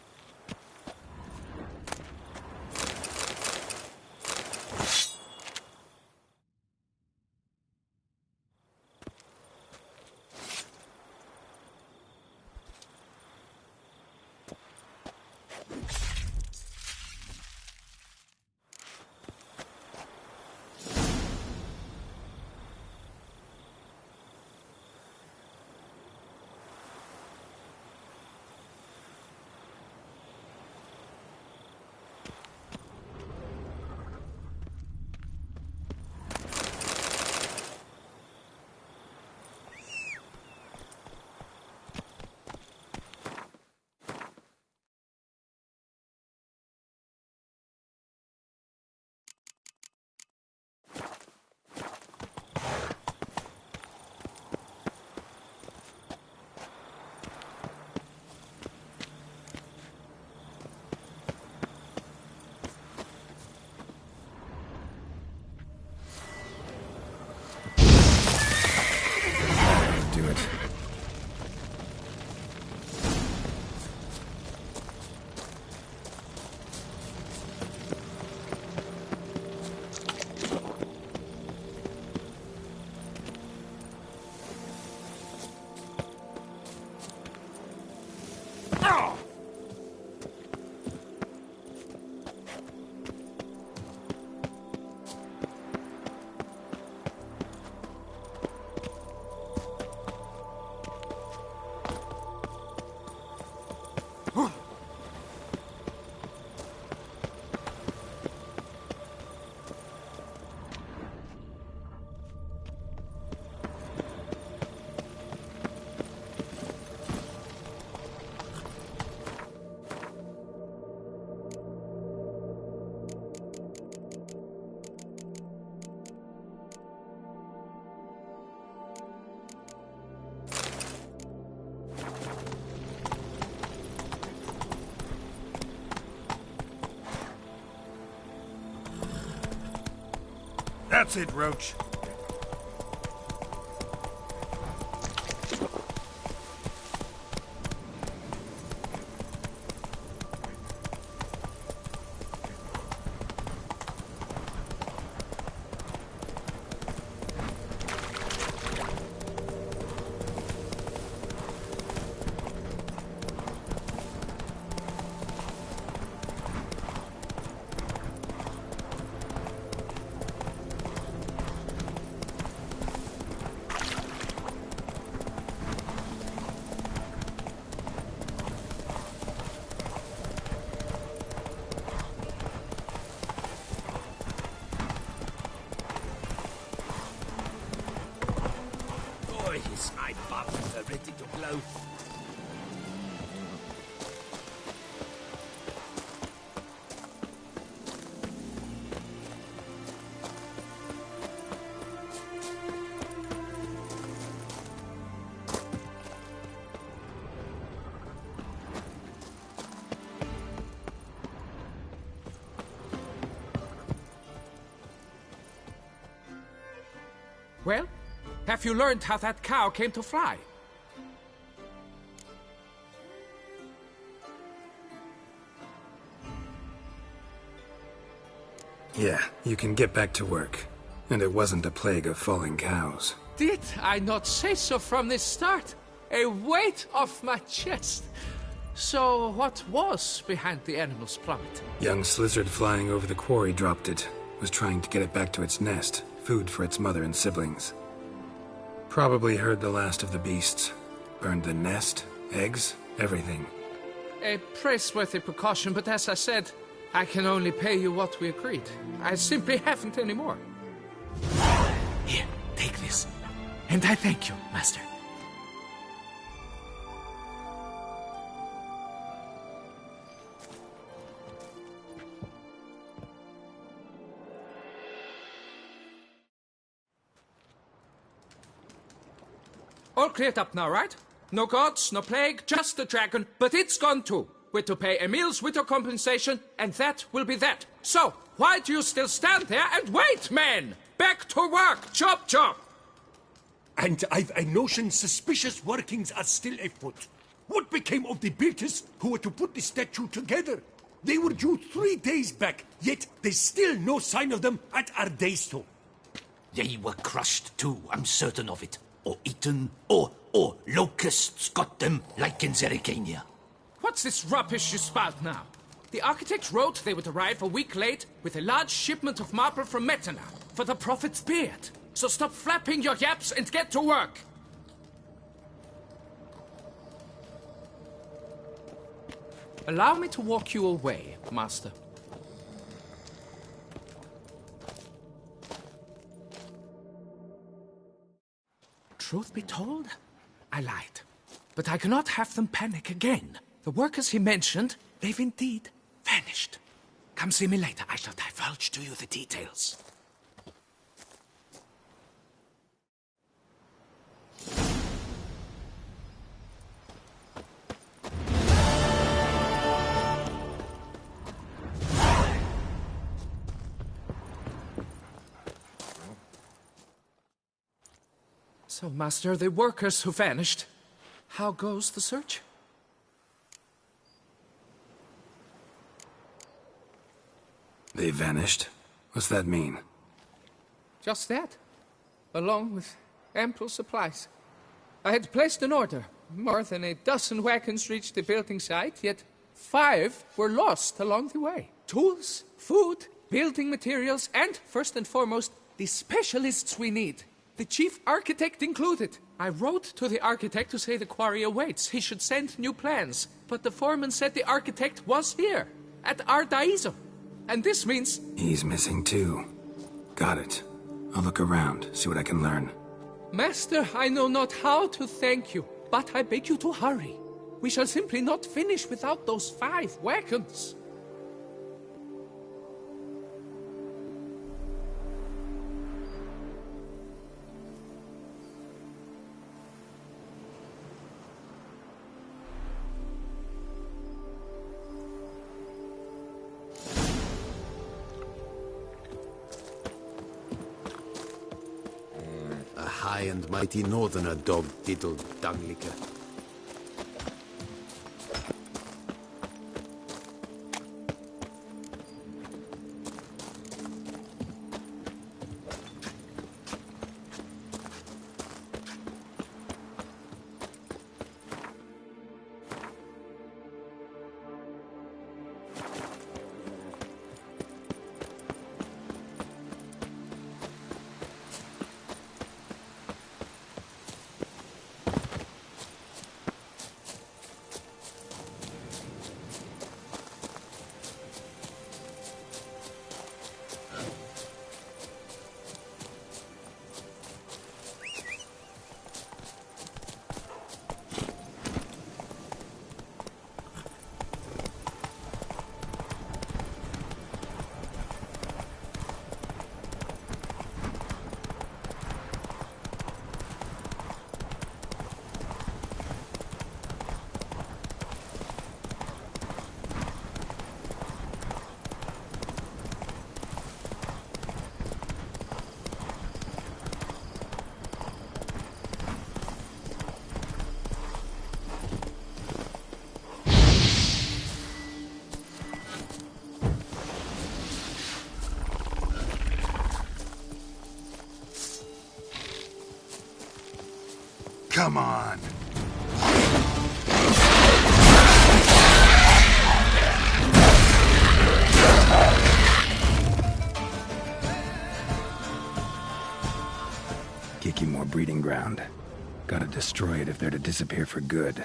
That's it, Roach.
His eye barbs are ready to blow.
Well, have you learned how that cow came to fly?
Yeah, you can get back to work. And it wasn't a plague of falling cows.
Did I not say so from the start? A weight off my chest. So what was behind the animal's plummet?
Young lizard flying over the quarry dropped it. Was trying to get it back to its nest. Food for its mother and siblings. Probably heard the last of the beasts. Burned the nest, eggs, everything.
A praiseworthy precaution, but as I said, I can only pay you what we agreed. I simply haven't any more.
Here, take this. And I thank you, Master.
All cleared up now, right? No gods, no plague, just the dragon, but it's gone too. We're to pay Emil's widow compensation, and that will be that. So, why do you still stand there and wait, men? Back to work! Chop, chop!
And I've a notion suspicious workings are still afoot. What became of the builders who were to put the statue together? They were due 3 days back, yet there's still no sign of them at our daystone.
They were crushed too, I'm certain of it. Or eaten, or locusts got them, like in Zerikania.
What's this rubbish you spout now? The architects wrote they would arrive a week late with a large shipment of marble from Metana for the prophet's beard. So stop flapping your yaps and get to work. Allow me to walk you away, Master. Truth be told, I lied. But I cannot have them panic again. The workers he mentioned, they've indeed vanished. Come see me later. I shall divulge to you the details. So, Master, the workers who vanished, how goes the search?
They vanished? What's that mean?
Just that, along with ample supplies. I had placed an order. More than a dozen wagons reached the building site, yet 5 were lost along the way. Tools, food, building materials, and, first and foremost, the specialists we need. The chief architect included. I wrote to the architect to say the quarry awaits. He should send new plans. But the foreman said the architect was here, at Ardaizo. And this means...
He's missing too. Got it. I'll look around, see what I can learn.
Master, I know not how to thank you, but I beg you to hurry. We shall simply not finish without those 5 wagons.
high and mighty northerner dog diddled dunglicker.
Come on. Kiki more breeding ground. Gotta destroy it if they're to disappear for good.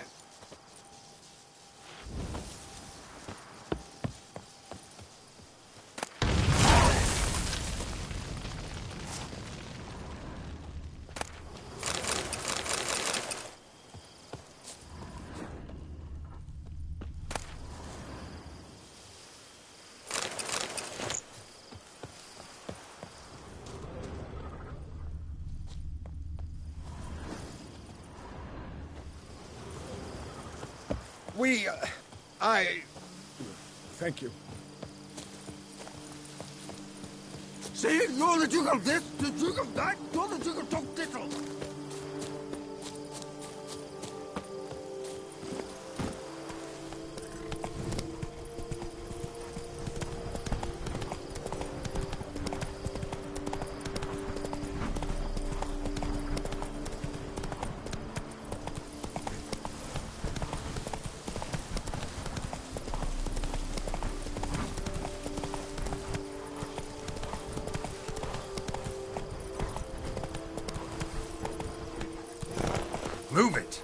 Thank you.
See, you're the Duke of this, the Duke of that, you're the Duke of Top Tittle.
Move it!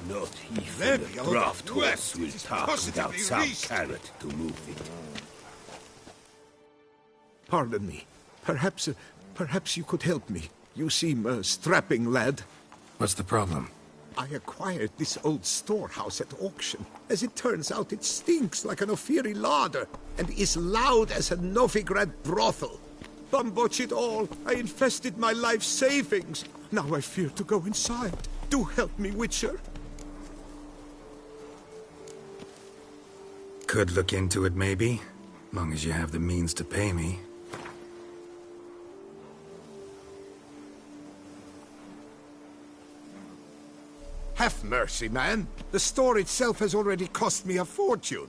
Not even a draft horse will talk without some carrot to move it.
Pardon me. Perhaps you could help me. You seem a strapping lad.
What's the problem?
I acquired this old storehouse at auction. As it turns out, it stinks like an Ophiri larder and is loud as a Novigrad brothel. Bambotch it all, I infested my life savings. Now I fear to go inside. Do help me, Witcher.
Could look into it, maybe. Long as you have the means to pay me.
Have mercy, man. The store itself has already cost me a fortune.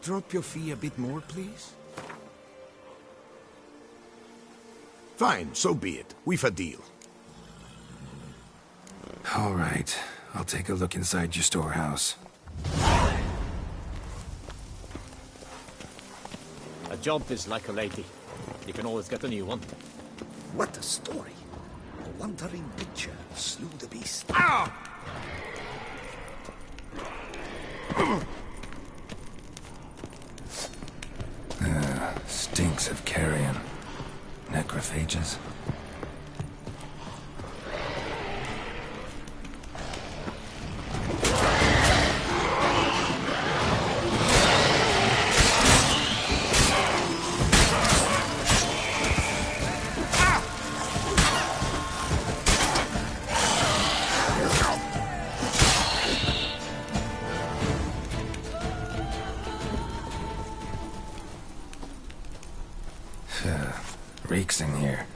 Drop your fee a bit more, please. Fine, so be it. We've a deal.
All right. I'll take a look inside your storehouse.
A job is like a lady. You can always get a new one.
What a story. A wandering witcher slew the beast.
Stinks of carrion. Necrophages. Reeks in here.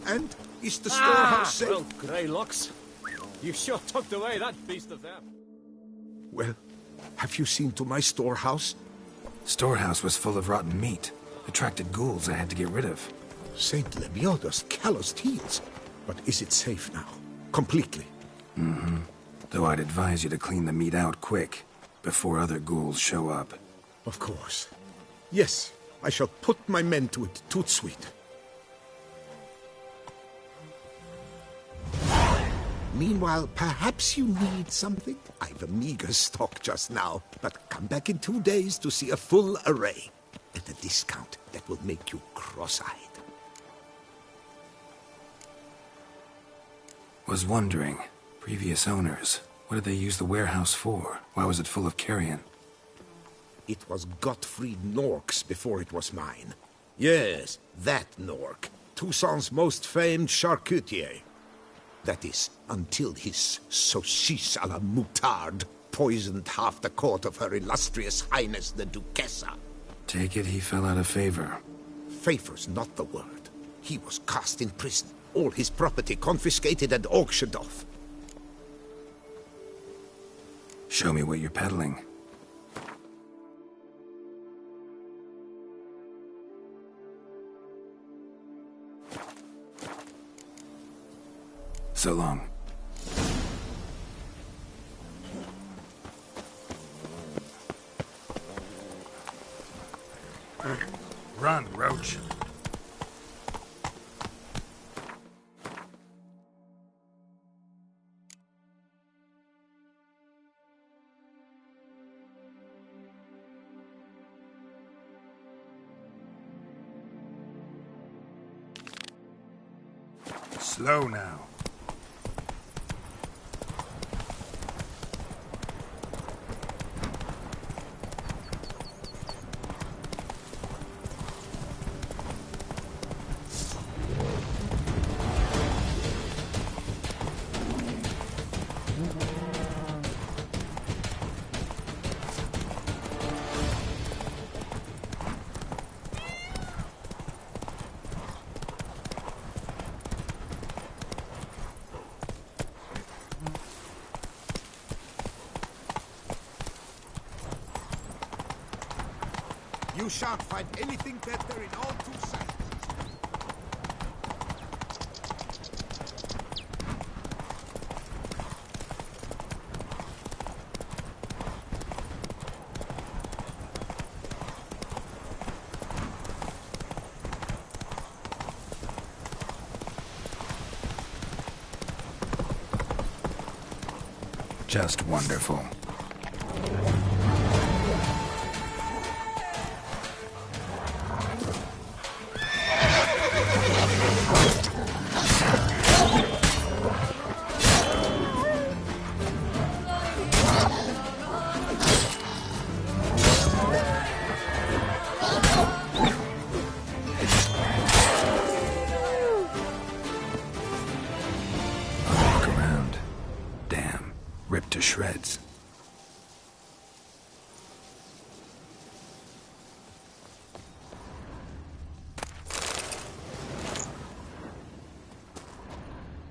And is the storehouse safe?
Well, Greylocks, you sure tucked away that beast of them.
Well, have you seen to my storehouse?
Storehouse was full of rotten meat. Attracted ghouls I had to get rid of.
Saint Lemioda's calloused heels. But is it safe now? Completely?
Mm-hmm. Though I'd advise you to clean the meat out quick, before other ghouls show up.
Of course. Yes, I shall put my men to it, toot sweet. Meanwhile, perhaps you need something? I've a meager stock just now, but come back in 2 days to see a full array. At a discount that will make you cross-eyed.
Was wondering, previous owners, what did they use the warehouse for? Why was it full of carrion?
It was Gottfried Nork's before it was mine. Yes, that Nork. Toussaint's most famed charcutier. That is, until his saucisse à la moutarde poisoned half the court of her illustrious highness the Duchessa.
Take it he fell out of favor.
Favor's not the word. He was cast in prison, all his property confiscated and auctioned off.
Show me what you're peddling. So long. Slow now.
You shan't find anything better in all Toussaint.
Just wonderful. Ripped to shreds.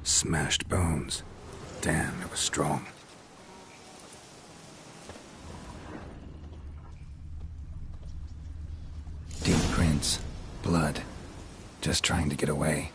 Smashed bones. Damn, it was strong. Deep prints. Blood. Just trying to get away.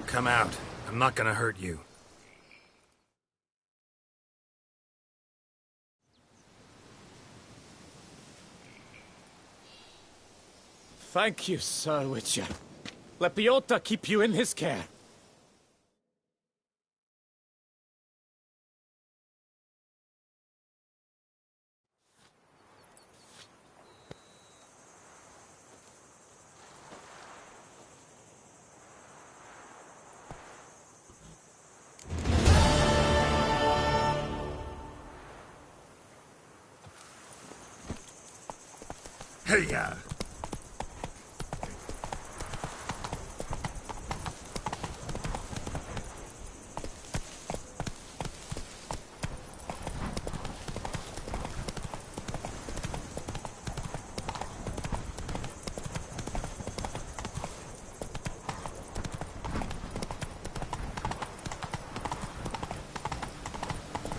Come out. I'm not gonna hurt you.
Thank you, Sir Witcher. Let Biota keep you in his care.
Hey-ya!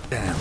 Damn.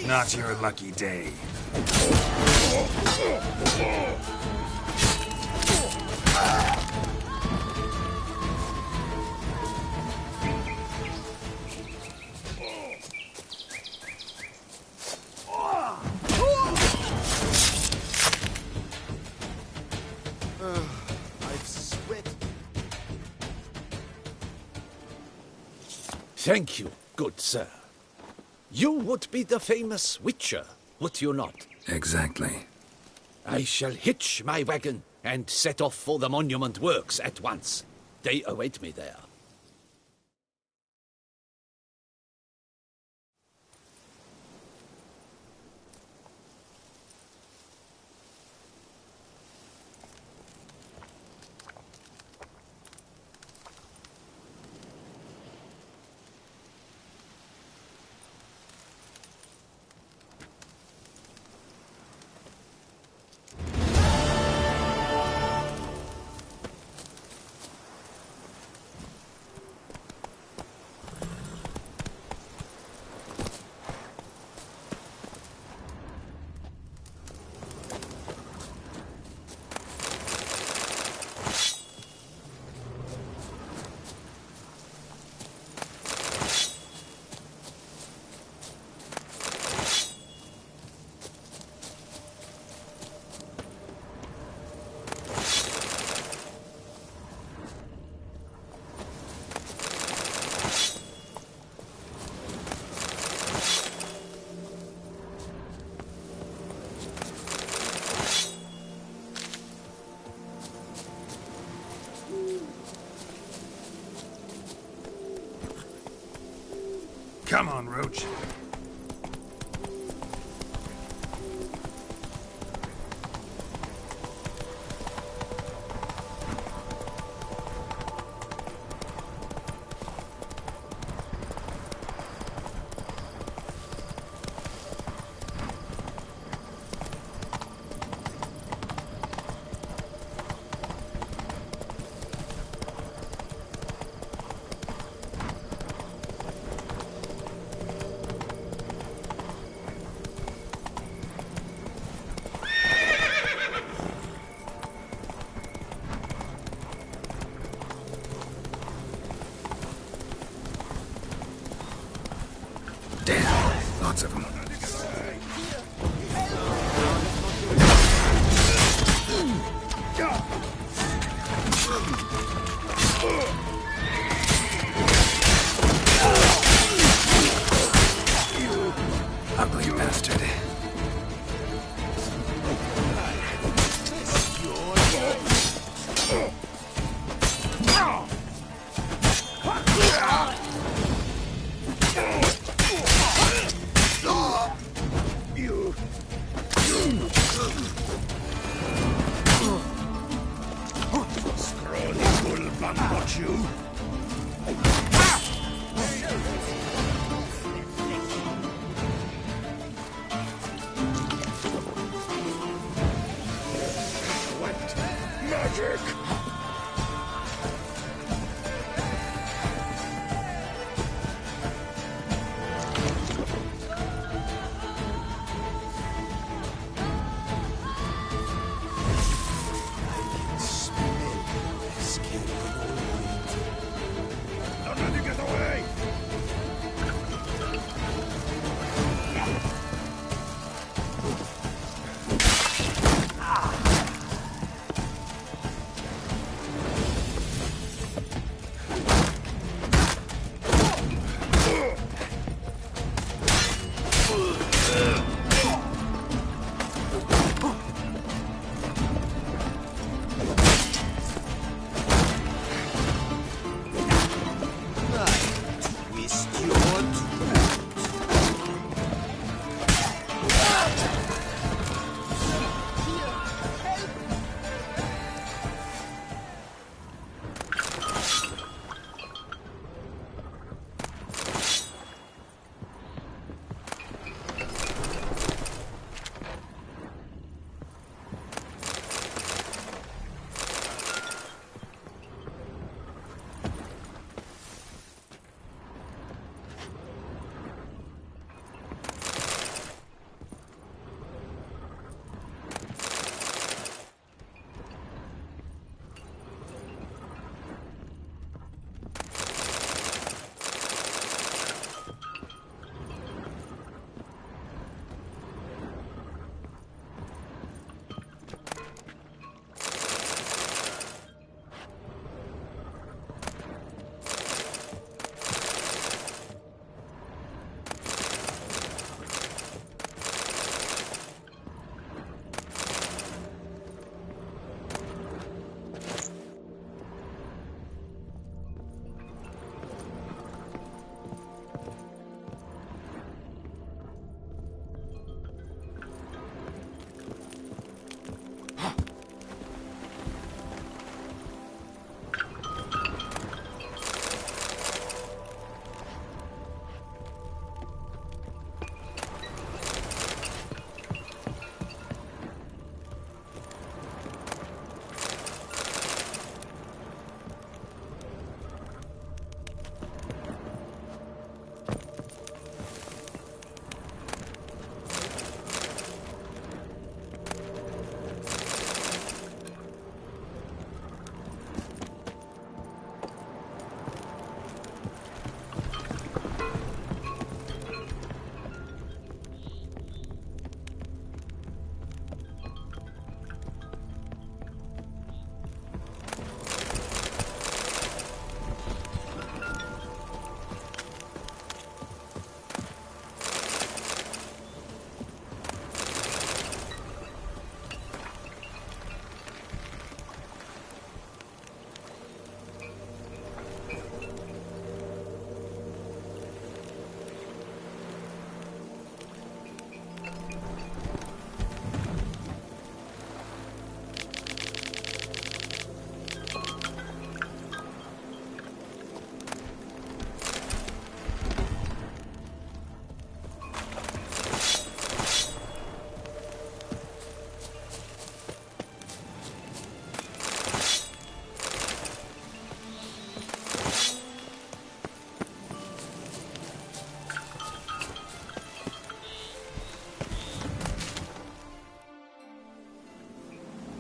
Not your lucky day.
I've sweat.
Thank you, good sir. You would be the famous Witcher, would you not?
Exactly.
I shall hitch my wagon and set off for the monument works at once. They await me there.
Come on, Roach. Lots of them. Ugly bastard.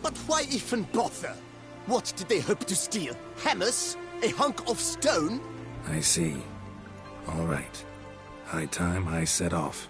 But why even bother? What did they hope to steal? Hammers? A hunk of stone?
I see. All right. High time I set off.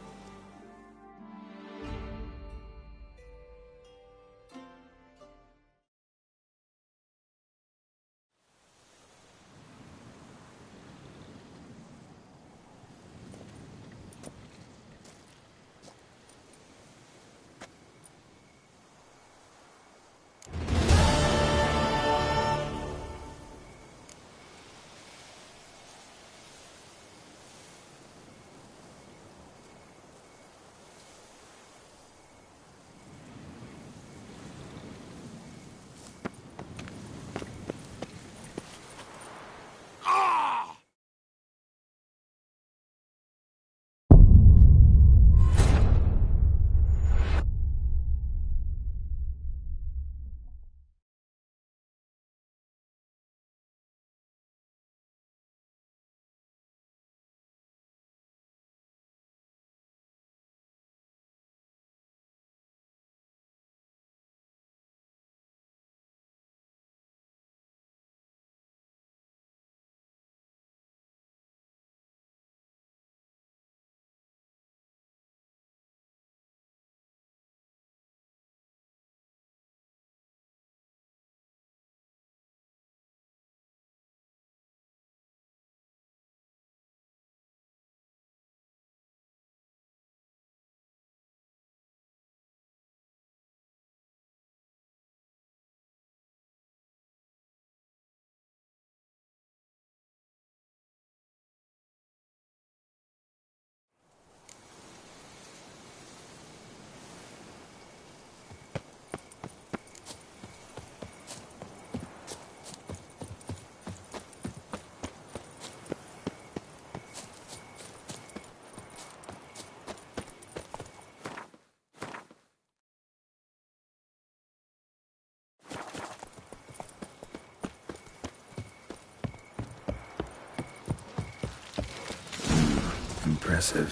Impressive.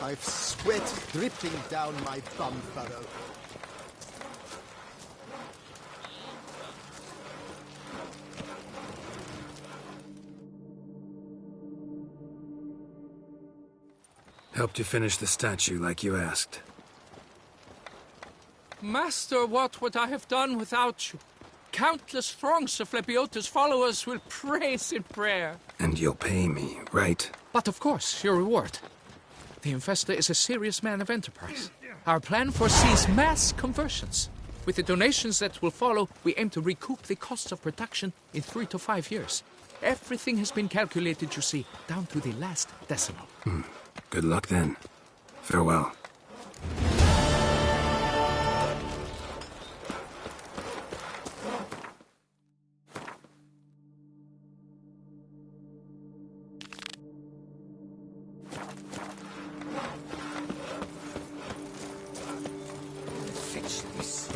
I've sweat dripping down my bum furrow.
Helped you finish the statue like you asked.
Master, what would I have done without you? Countless throngs of Lepiota's followers will praise in prayer.
And you'll pay me, right?
But of course, your reward. The investor is a serious man of enterprise. Our plan foresees mass conversions. With the donations that will follow, we aim to recoup the cost of production in 3 to 5 years. Everything has been calculated, you see, down to the last decimal.
Good luck then. Farewell.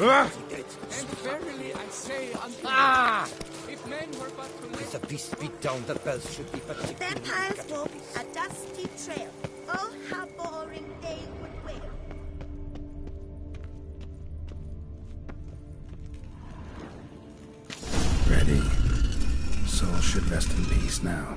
And verily I say unto you, if men were but to live...
With a beast beat down, the bells should be particularly...
Vampires walk a dusty trail. Oh, how boring they would wail.
Ready. Soul should rest in peace now.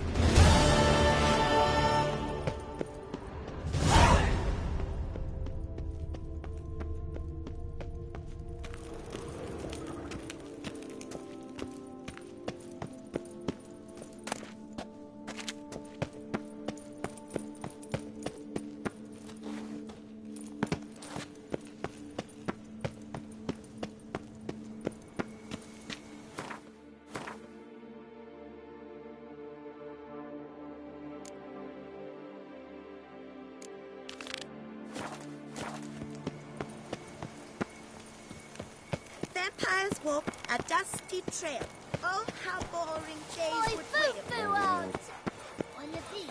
Vampires walk a dusty trail. Oh, how boring days would wail. On the beach.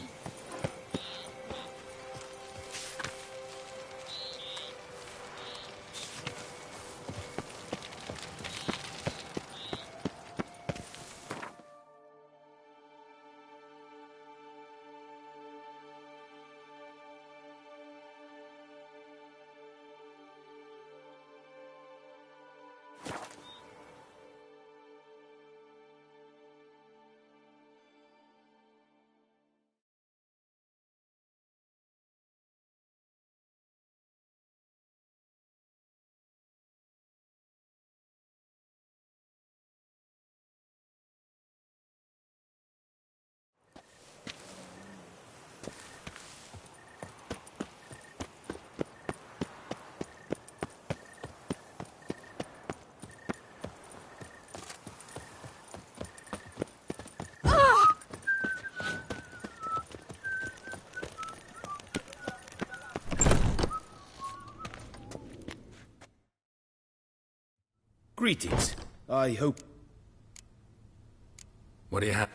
Greetings. I hope...
What do you have?